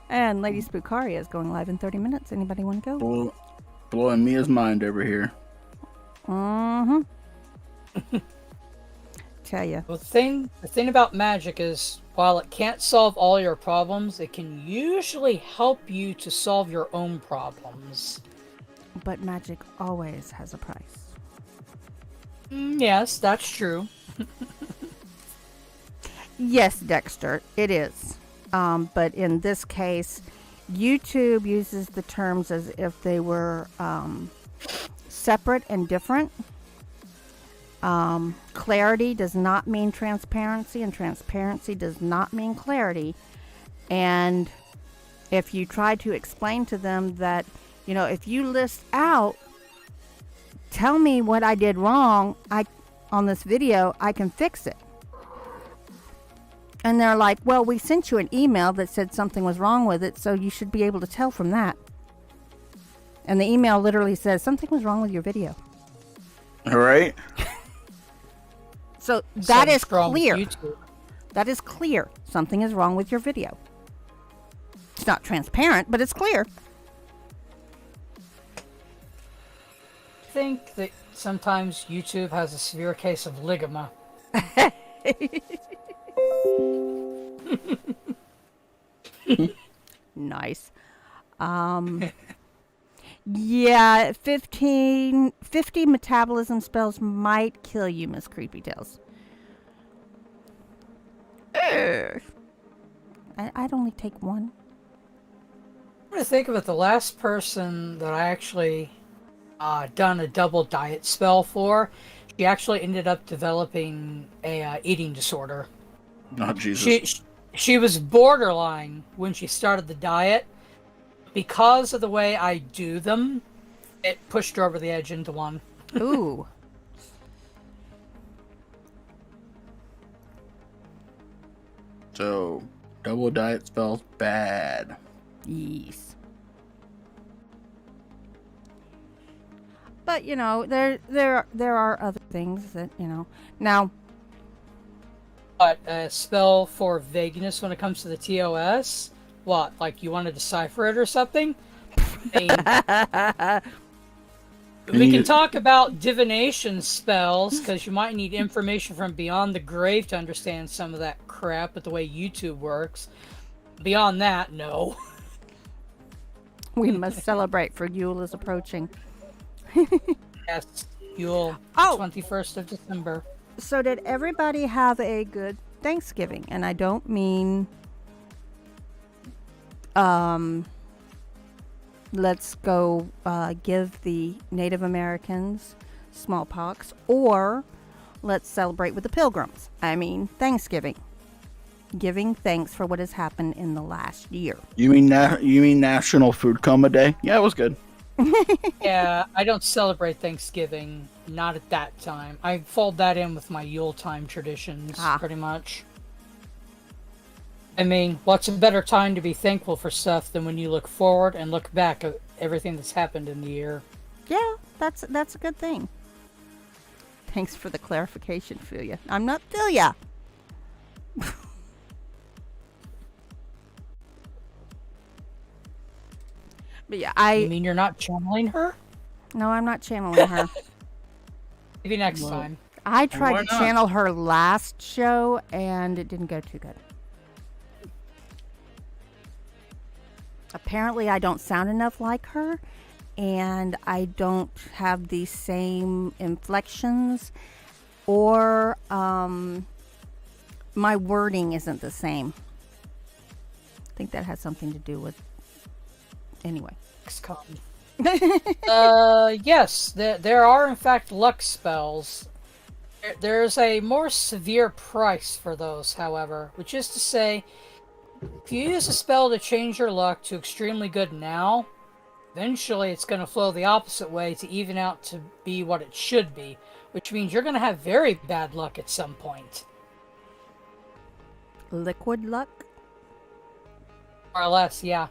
And Lady Spookaria is going live in 30 minutes. Anybody want to go? Blowing Mia's mind over here. Mm-hmm. Tell ya. The thing about magic is, while it can't solve all your problems, it can usually help you to solve your own problems. But magic always has a price. Yes, that's true. Yes, Dexter, it is. But in this case, YouTube uses the terms as if they were separate and different. Clarity does not mean transparency, and transparency does not mean clarity. And if you try to explain to them that, if you list out, tell me what I did wrong, on this video, I can fix it. And they're like, well, we sent you an email that said something was wrong with it, so you should be able to tell from that. And the email literally says something was wrong with your video. All right. So that is wrong with clear. YouTube. That is clear. Something is wrong with your video. It's not transparent, but it's clear. I think that sometimes YouTube has a severe case of ligama. Nice. Yeah, 50 metabolism spells might kill you, Miss Creepy Tails. I'd only take one. I'm gonna think of it. The last person that I actually done a double diet spell for, she actually ended up developing a eating disorder. Oh, Jesus. She was borderline when she started the diet. Because of the way I do them, it pushed her over the edge into one. Ooh. So, double diet spells bad. Yes. But there are other things that now. But a spell for vagueness when it comes to the TOS. What, like you want to decipher it or something? I mean, we can talk about divination spells, because you might need information from beyond the grave to understand some of that crap with the way YouTube works. Beyond that, no. We must celebrate, for Yule is approaching. Yes, Yule, 21st of December. So did everybody have a good Thanksgiving? And I don't mean... let's go give the Native Americans smallpox, or let's celebrate with the Pilgrims. I mean, Thanksgiving. Giving thanks for what has happened in the last year. You mean National Food Coma Day? Yeah, it was good. Yeah, I don't celebrate Thanksgiving. Not at that time. I fold that in with my Yule time traditions, pretty much. I mean, what's a better time to be thankful for stuff than when you look forward and look back at everything that's happened in the year? Yeah, that's a good thing. Thanks for the clarification, Filia. I'm not Filia. But yeah, You mean you're not channeling her? No, I'm not channeling her. Maybe next time. I tried to channel her last show, and it didn't go too good. Apparently, I don't sound enough like her, and I don't have the same inflections, or my wording isn't the same. I think that has something to do with... Anyway. Yes, there are in fact luck spells. There's a more severe price for those, however, which is to say, if you use a spell to change your luck to extremely good now, eventually it's going to flow the opposite way to even out to be what it should be, which means you're going to have very bad luck at some point. Liquid luck? More or less, yeah.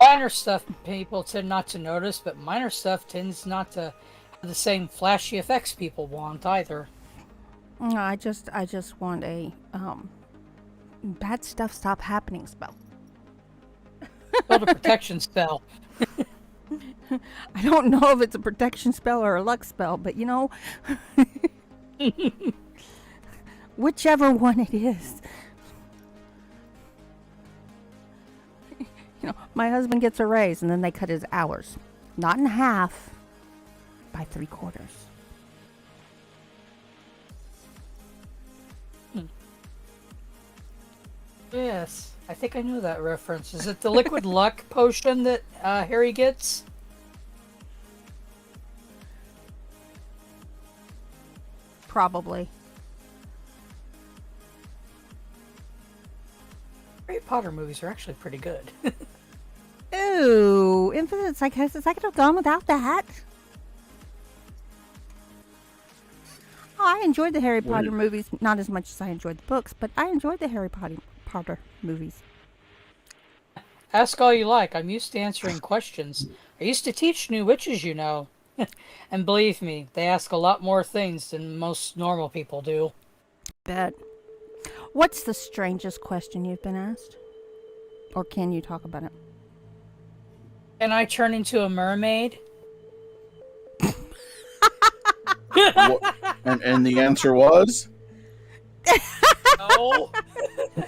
Minor stuff people tend not to notice, but minor stuff tends not to have the same flashy effects people want either. No, I just want a bad stuff stop happening spell. Build a protection spell. I don't know if it's a protection spell or a luck spell, but you know, whichever one it is. You know, my husband gets a raise and then they cut his hours. Not in half, by 3/4. Yes, I think I knew that reference. Is it the liquid luck potion that Harry gets? Probably. Harry Potter movies are actually pretty good. Ooh, infinite psychosis. I could have gone without that. Oh, I enjoyed the Harry Potter movies. Not as much as I enjoyed the books, but I enjoyed the Harry Potter movies. Ask all you like. I'm used to answering questions. I used to teach new witches, you know. And believe me, they ask a lot more things than most normal people do. Bet. What's the strangest question you've been asked? Or can you talk about it? Can I turn into a mermaid? And the answer was? No.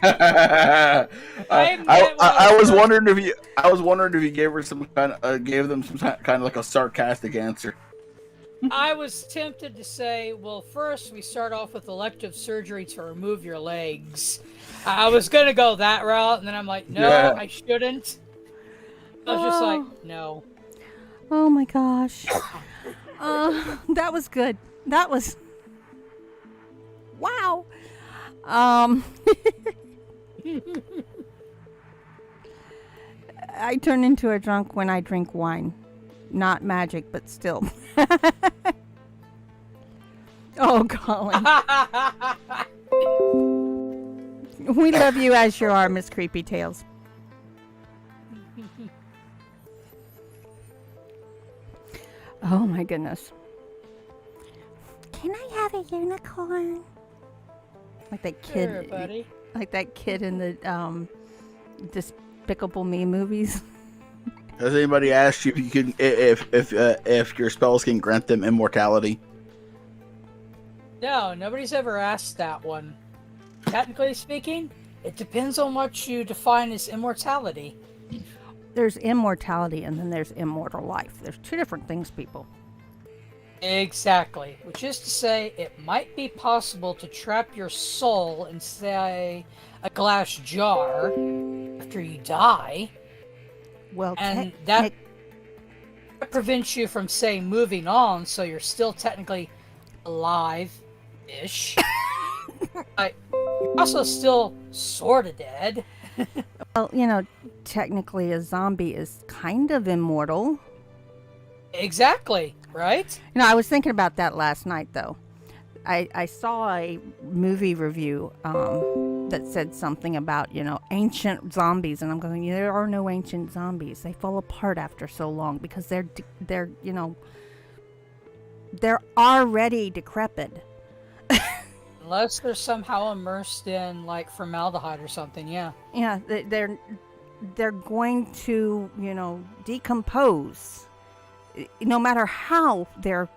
I was wondering if you gave her gave them some kind of like a sarcastic answer. I was tempted to say, well, first we start off with elective surgery to remove your legs. I was gonna go that route, and then I'm like, no, Yeah. I shouldn't. I was just like, no. Oh my gosh. That was good. That was... Wow. I turn into a drunk when I drink wine. Not magic, but still. Oh, Colin. We love you as you are, Miss Creepy Tales. Oh my goodness. Can I have a unicorn? Like that kid. Sure, buddy. Like that kid in the Despicable Me movies. Has anybody asked you if you can if your spells can grant them immortality? No, nobody's ever asked that one. Technically speaking, it depends on what you define as immortality. There's immortality and then there's immortal life. There's two different things, people. Exactly. Which is to say, it might be possible to trap your soul in, say, a glass jar after you die. Well, And that prevents you from, say, moving on, so you're still technically alive-ish. But you're also still sort of dead. well, you know, technically a zombie is kind of immortal. Exactly, right? You know, I was thinking about that last night, though. I saw a movie review that said something about, you know, ancient zombies, and I'm going, there are no ancient zombies. They fall apart after so long because they're you know, they're already decrepit. Unless they're somehow immersed in, like, formaldehyde or something, yeah. Yeah, they're going to, you know, decompose. No matter how they're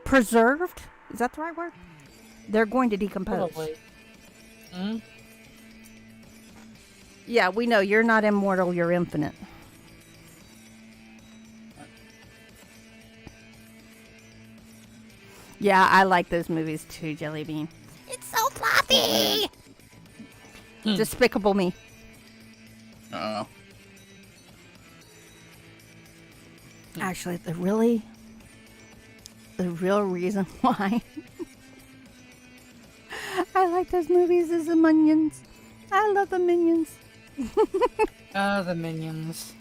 preserved, is that the right word? They're going to decompose. Probably. Mm? Yeah, we know you're not immortal, you're infinite. Yeah, I like those movies too, Jelly Bean. It's so fluffy! Despicable Me. Actually, the real reason why I like those movies is the Minions. I love the Minions. The Minions.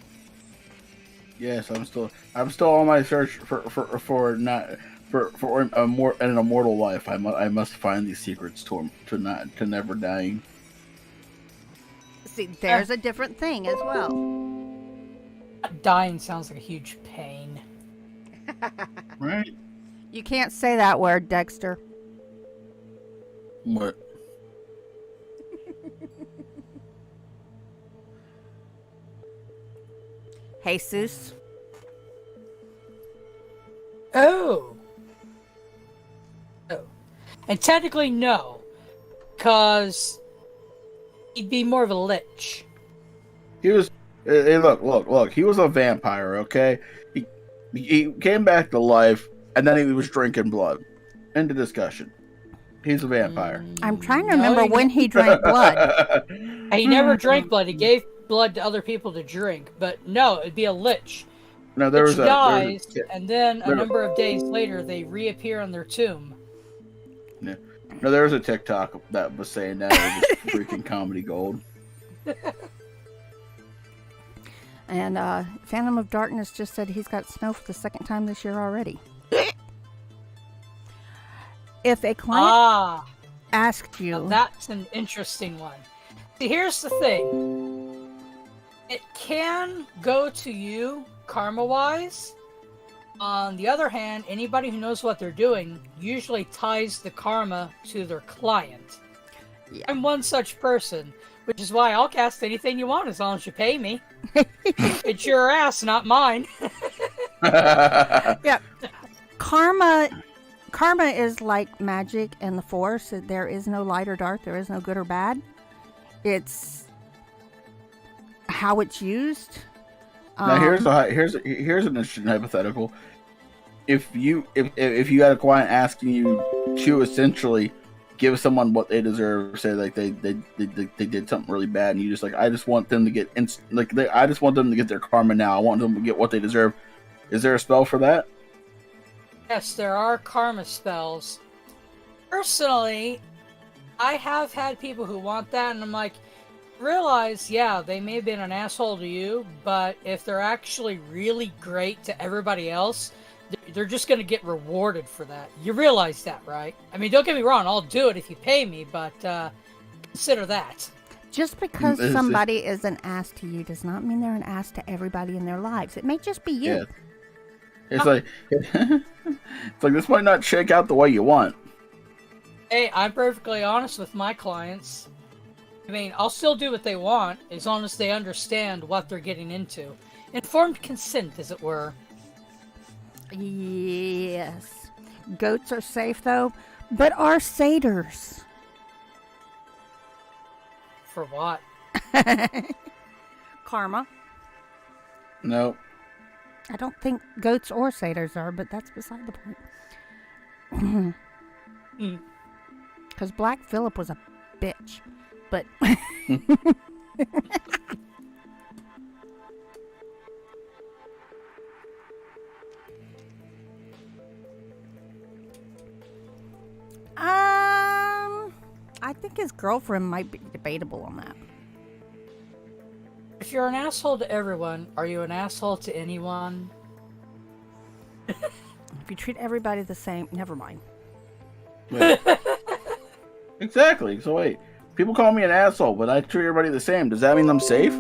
Yes, I'm still on my search for an immortal life. I must find these secrets to never dying. See, there's a different thing as well. Dying sounds like a huge pain. Right? You can't say that word, Dexter. What? Jesus. Oh. And technically, no. Because he'd be more of a lich. He was. Hey, look. He was a vampire. Okay, he came back to life, and then he was drinking blood. End of discussion. He's a vampire. I'm trying to remember when he drank blood. He never drank blood. He gave blood to other people to drink. But no, it'd be a lich. No, there was dies, and then a number of days later, they reappear on their tomb. Yeah. No, there was a TikTok that was saying that. It was freaking comedy gold. And Phantom of Darkness just said he's got snow for the second time this year already. If a client asked you... Now that's an interesting one. See, here's the thing. It can go to you, karma-wise. On the other hand, anybody who knows what they're doing usually ties the karma to their client. Yeah. I'm one such person, which is why I'll cast anything you want as long as you pay me. It's your ass, not mine. Yeah. Karma is like magic and the Force. There is no light or dark. There is no good or bad. It's how it's used. Now here's an interesting hypothetical. If you had a client asking you to essentially give someone what they deserve, say like they did something really bad, and you just like, I just want them to get I just want them to get their karma now. I want them to get what they deserve. Is there a spell for that? Yes, there are karma spells. Personally, I have had people who want that, and I'm like, realize, yeah, they may have been an asshole to you, but if they're actually really great to everybody else, they're just going to get rewarded for that. You realize that, right? I mean, don't get me wrong, I'll do it if you pay me, but consider that. Just because somebody is an ass to you does not mean they're an ass to everybody in their lives. It may just be you. Yeah. It's like this might not shake out the way you want. Hey, I'm perfectly honest with my clients. I mean, I'll still do what they want as long as they understand what they're getting into. Informed consent, as it were. Yes. Goats are safe, though, but are satyrs. For what? Karma. No. I don't think goats or satyrs are, but that's beside the point. Because Black Phillip was a bitch. But I think his girlfriend might be debatable on that. If you're an asshole to everyone, are you an asshole to anyone? If you treat everybody the same, never mind. Exactly. So wait, people call me an asshole, but I treat everybody the same. Does that mean I'm safe?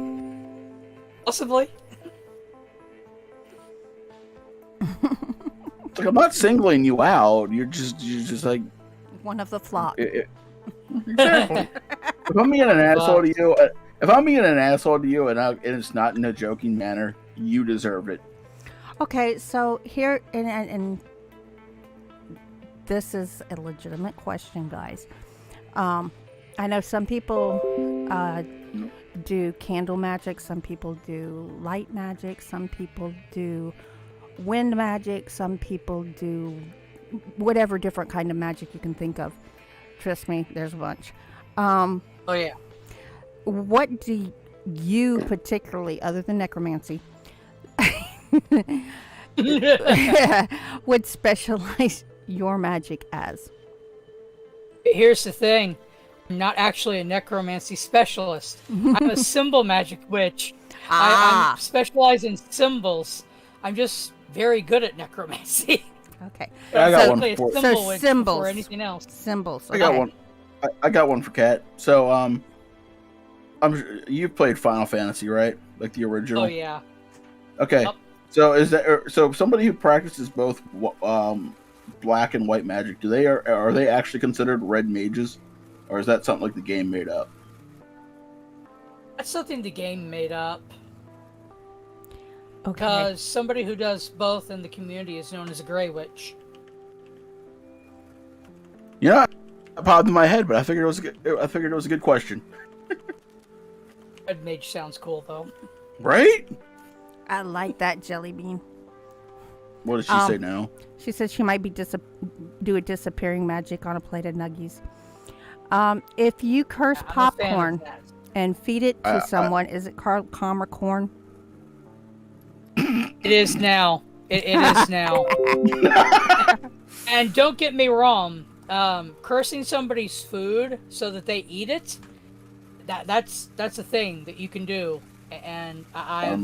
Possibly. It's like, I'm not singling you out. You're just like one of the flock. Exactly. If I'm being an asshole to you, and it's not in a joking manner, you deserve it. Okay, so here and this is a legitimate question, guys. I know some people do candle magic, some people do light magic, some people do wind magic, some people do whatever different kind of magic you can think of. Trust me, there's a bunch. Oh yeah. What do you particularly, other than necromancy, would specialize your magic as? Here's the thing. I'm not actually a necromancy specialist. I'm a symbol magic witch. I specialize in symbols. I'm just very good at necromancy. Okay. I got one for symbols or anything else. Symbols. Okay. I got one. I got one for Kat. So you've played Final Fantasy, right? Like the original. Oh yeah. Okay. Yep. So somebody who practices both black and white magic, are they actually considered red mages, or is that something like the game made up? That's something the game made up. Okay. Because somebody who does both in the community is known as a Grey Witch. You know, it popped in my head, but I figured it was a good question. Red Mage sounds cool, though. Right? I like that, Jelly Bean. What did she say now? She said she might be do a disappearing magic on a plate of nuggies. If you curse I'm a fan of popcorn that. and feed it to someone, is it calm or corn? It is now. It is now. And don't get me wrong. Cursing somebody's food so that they eat it, that's a thing that you can do. And I've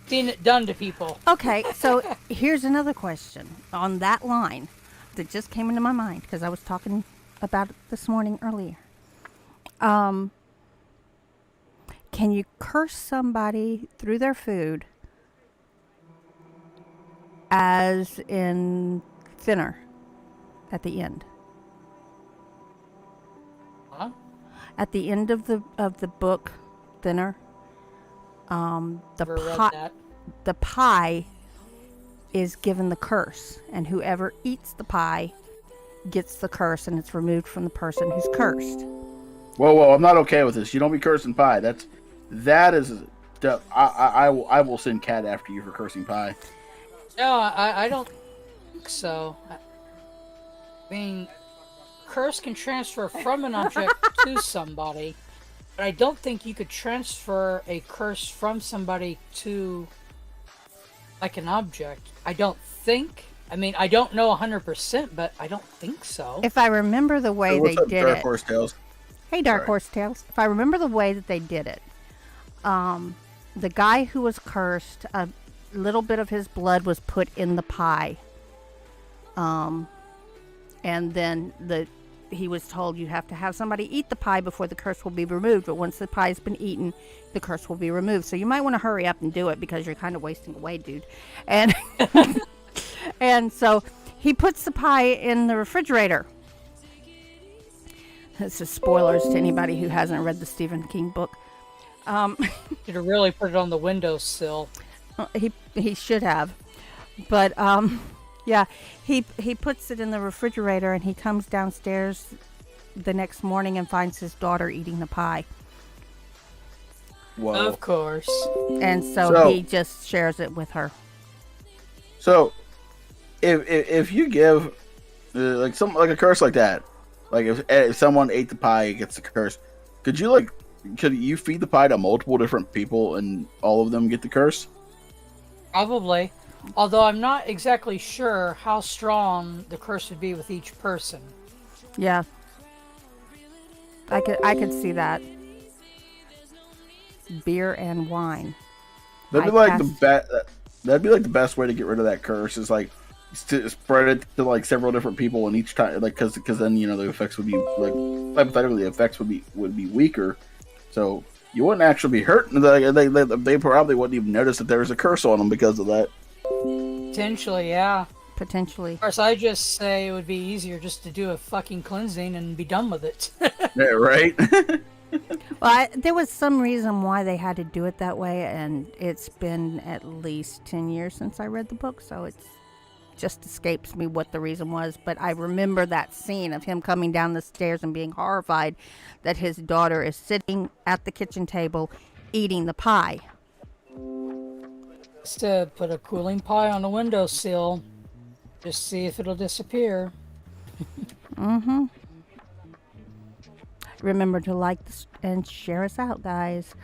seen it done to people. Okay, so here's another question on that line that just came into my mind because I was talking about it this morning earlier. Can you curse somebody through their food as in thinner at the end? Huh? At the end of the book, Thinner, Never read that. the pie is given the curse, and whoever eats the pie gets the curse, and it's removed from the person who's cursed. Whoa! I'm not okay with this. You don't be cursing pie. That is. I will send Cat after you for cursing pie. No, I don't think so. I mean, curse can transfer from an object to somebody, but I don't think you could transfer a curse from somebody to, like, an object. I don't think. I mean, I don't know 100%, but I don't think so. If I remember the way they did Dark it. Horse Tales? Hey, Dark Horse Tales. If I remember the way that they did it, the guy who was cursed, a little bit of his blood was put in the pie. And then he was told you have to have somebody eat the pie before the curse will be removed. But once the pie's been eaten, the curse will be removed. So you might want to hurry up and do it because you're kind of wasting away, dude. And and so he puts the pie in the refrigerator. This is spoilers to anybody who hasn't read the Stephen King book. You'd have really put it on the windowsill. He should have. But yeah, he puts it in the refrigerator and he comes downstairs the next morning and finds his daughter eating the pie. Whoa. Of course. And so he just shares it with her. So, if you give like a curse like that, like if someone ate the pie, it gets the curse. Could you feed the pie to multiple different people and all of them get the curse? Probably. Although I'm not exactly sure how strong the curse would be with each person. Yeah. I could see that. Beer and wine. That'd be like the best way to get rid of that curse is like to spread it to like several different people, and each time like because then the effects would be like hypothetically the effects would be weaker, so you wouldn't actually be hurt. They probably wouldn't even notice that there was a curse on them because of that. Potentially, yeah. Potentially. Of course, I just say it would be easier just to do a fucking cleansing and be done with it. Yeah, right. Well, there was some reason why they had to do it that way, and it's been at least 10 years since I read the book, so it just escapes me what the reason was. But I remember that scene of him coming down the stairs and being horrified that his daughter is sitting at the kitchen table eating the pie. Just to put a cooling pie on a windowsill, just see if it'll disappear. Mm-hmm. Remember to like this and share us out, guys.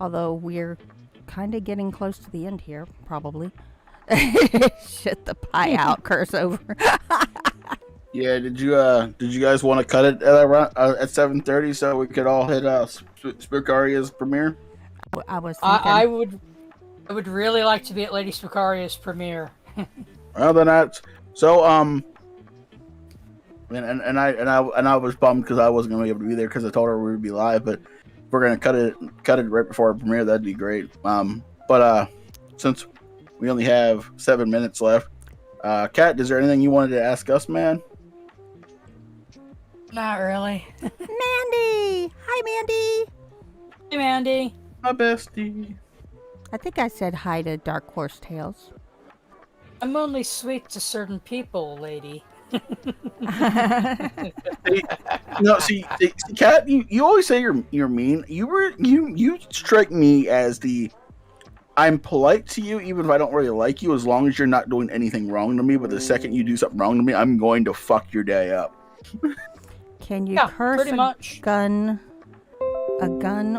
Although we're kind of getting close to the end here, probably. Shit the pie out, curse over. Yeah, did you guys want to cut it at around at 7:30 so we could all hit Spookaria's premiere? I was thinking, I would really like to be at Lady Spicaria's premiere. Well, then that's so and I was bummed because I wasn't gonna be able to be there because I told her we would be live, but if we're gonna cut it right before our premiere, that'd be great. But since we only have 7 minutes left, Kat, is there anything you wanted to ask us, man? Not really. Mandy! Hi, Mandy! Hey, Mandy. My bestie. I think I said hi to Dark Horse Tales. I'm only sweet to certain people, lady. Kat, you always say you're mean. You strike me as the I'm polite to you even if I don't really like you, as long as you're not doing anything wrong to me. But the second you do something wrong to me, I'm going to fuck your day up. Can you Yeah, curse pretty much. gun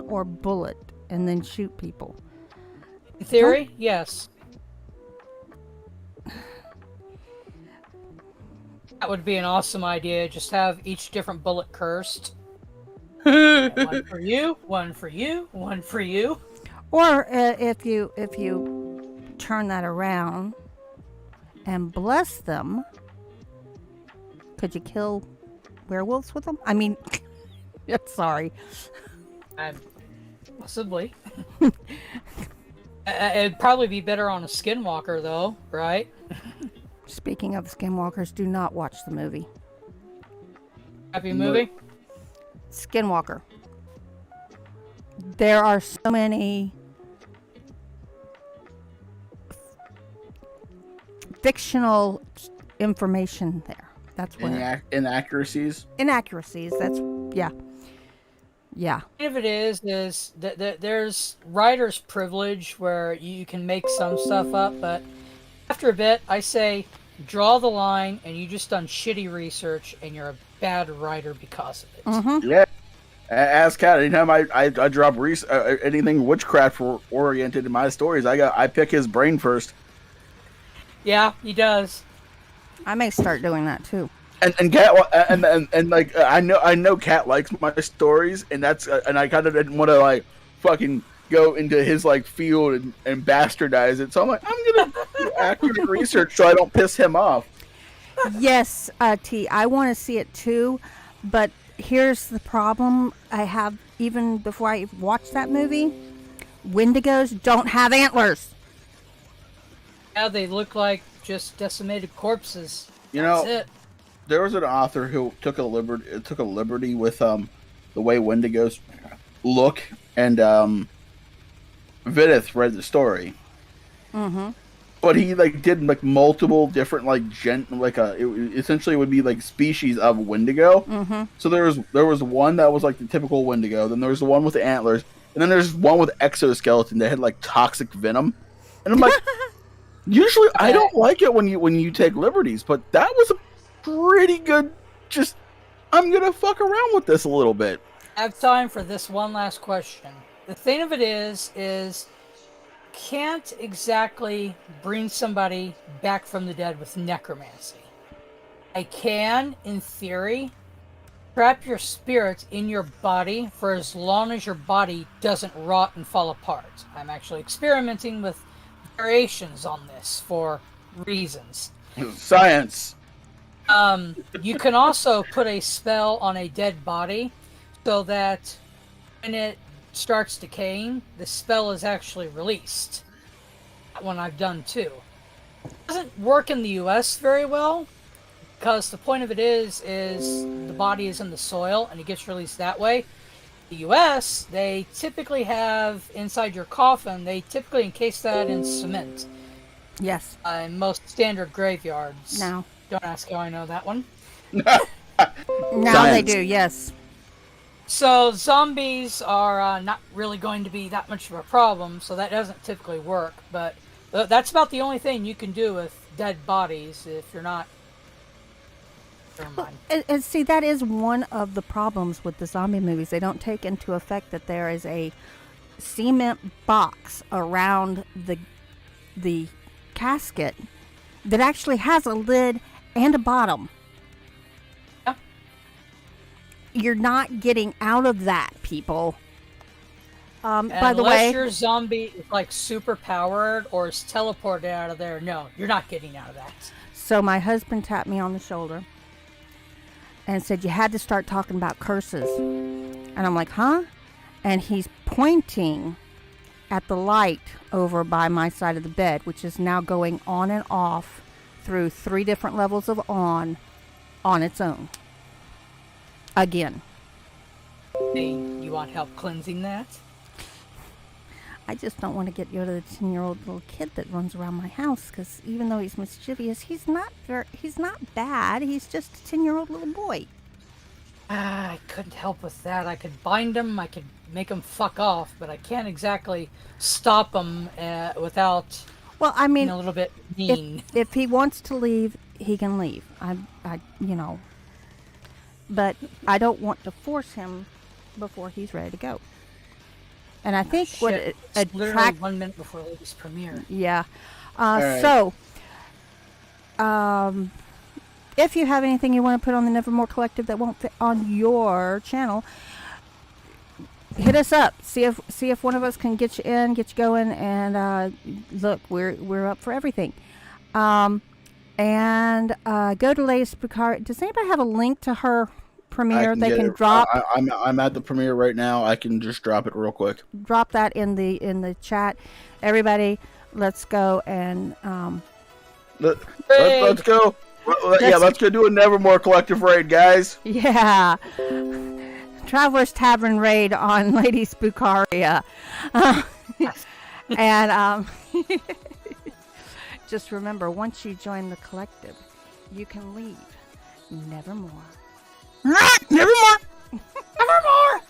or bullet and then shoot people? In theory, yes. That would be an awesome idea. Just have each different bullet cursed. One for you, one for you, one for you. Or if you turn that around and bless them, could you kill werewolves with them? I mean, sorry. Possibly. It'd probably be better on a skinwalker, though, right? Speaking of skinwalkers, do not watch the movie. Happy movie? Skinwalker. There are so many fictional information there. That's where Inaccuracies. Inaccuracies. That's yeah. If it is that there's writer's privilege where you can make some stuff up, but after a bit, I say draw the line, and you just done shitty research, and you're a bad writer because of it. Mm-hmm. Yeah. Ask Kat. Anytime I drop anything witchcraft oriented in my stories, I pick his brain first. Yeah, he does. I may start doing that too. And Kat and like I know Kat likes my stories, and that's and I kind of didn't want to like fucking go into his like field and bastardize it. So I'm like, I'm gonna do accurate research so I don't piss him off. Yes, T. I want to see it too, but here's the problem I have. Even before I watched that movie, Wendigos don't have antlers. Yeah, they look like just decimated corpses. You know, That's it. there was an author who took a liberty with the way Wendigos look, and Vidith read the story. Mm-hmm. But he like did like multiple different like essentially would be like species of Wendigo. Mm-hmm. So there was one that was like the typical Wendigo. Then there was the one with the antlers, and then there's one with exoskeleton that had like toxic venom. And I'm like, usually I don't like it when you take liberties, but that was a pretty good. Just I'm gonna fuck around with this a little bit. I have time for this one last question. The thing of it is can't exactly bring somebody back from the dead with necromancy. I can, in theory, trap your spirit in your body for as long as your body doesn't rot and fall apart. I'm actually experimenting with variations on this for reasons. Science. You can also put a spell on a dead body so that when it starts decaying, the spell is actually released. That one I've done too. It doesn't work in the US very well because the point of it is the body is in the soil and it gets released that way. The US, they typically have inside your coffin, they typically encase that in cement. Yes. In most standard graveyards. Now. Don't ask how I know that one. Now they do, yes. So zombies are not really going to be that much of a problem, so that doesn't typically work. But that's about the only thing you can do with dead bodies if you're not... Never mind. And see, that is one of the problems with the zombie movies. They don't take into effect that there is a cement box around the casket that actually has a lid and a bottom. Yeah. You're not getting out of that, people. By the way, unless your zombie is like super powered or is teleported out of there, no, you're not getting out of that. so my husband tapped me on the shoulder and said, you had to start talking about curses. And I'm like, huh? And he's pointing at the light over by my side of the bed, which is now going on and off through 3 different levels of on its own. Again. Hey, you want help cleansing that? I just don't want to get rid of the 10-year-old little kid that runs around my house, because even though he's mischievous, he's not bad. He's just a 10-year-old little boy. I couldn't help with that. I could bind him, I could make him fuck off, but I can't exactly stop him without Well, I mean, being a little bit mean. if he wants to leave, he can leave. But I don't want to force him before he's ready to go. And I think what Shit, it's literally 1 minute before Ladies premiere. Yeah. right. So, if you have anything you want to put on the Nevermore Collective that won't fit on your channel, hit us up. See if one of us can get you in, get you going, and look, we're up for everything. And go to Latest Bukhari. Does anybody have a link to her premiere they can drop? I'm at the premiere right now. I can just drop it real quick. Drop that in the chat. Everybody, let's go and let's go. Let's go do a Nevermore Collective raid, guys. Yeah. Traveler's Tavern raid on Lady Spookaria. And just remember, once you join the collective, you can leave nevermore. Nevermore. Nevermore!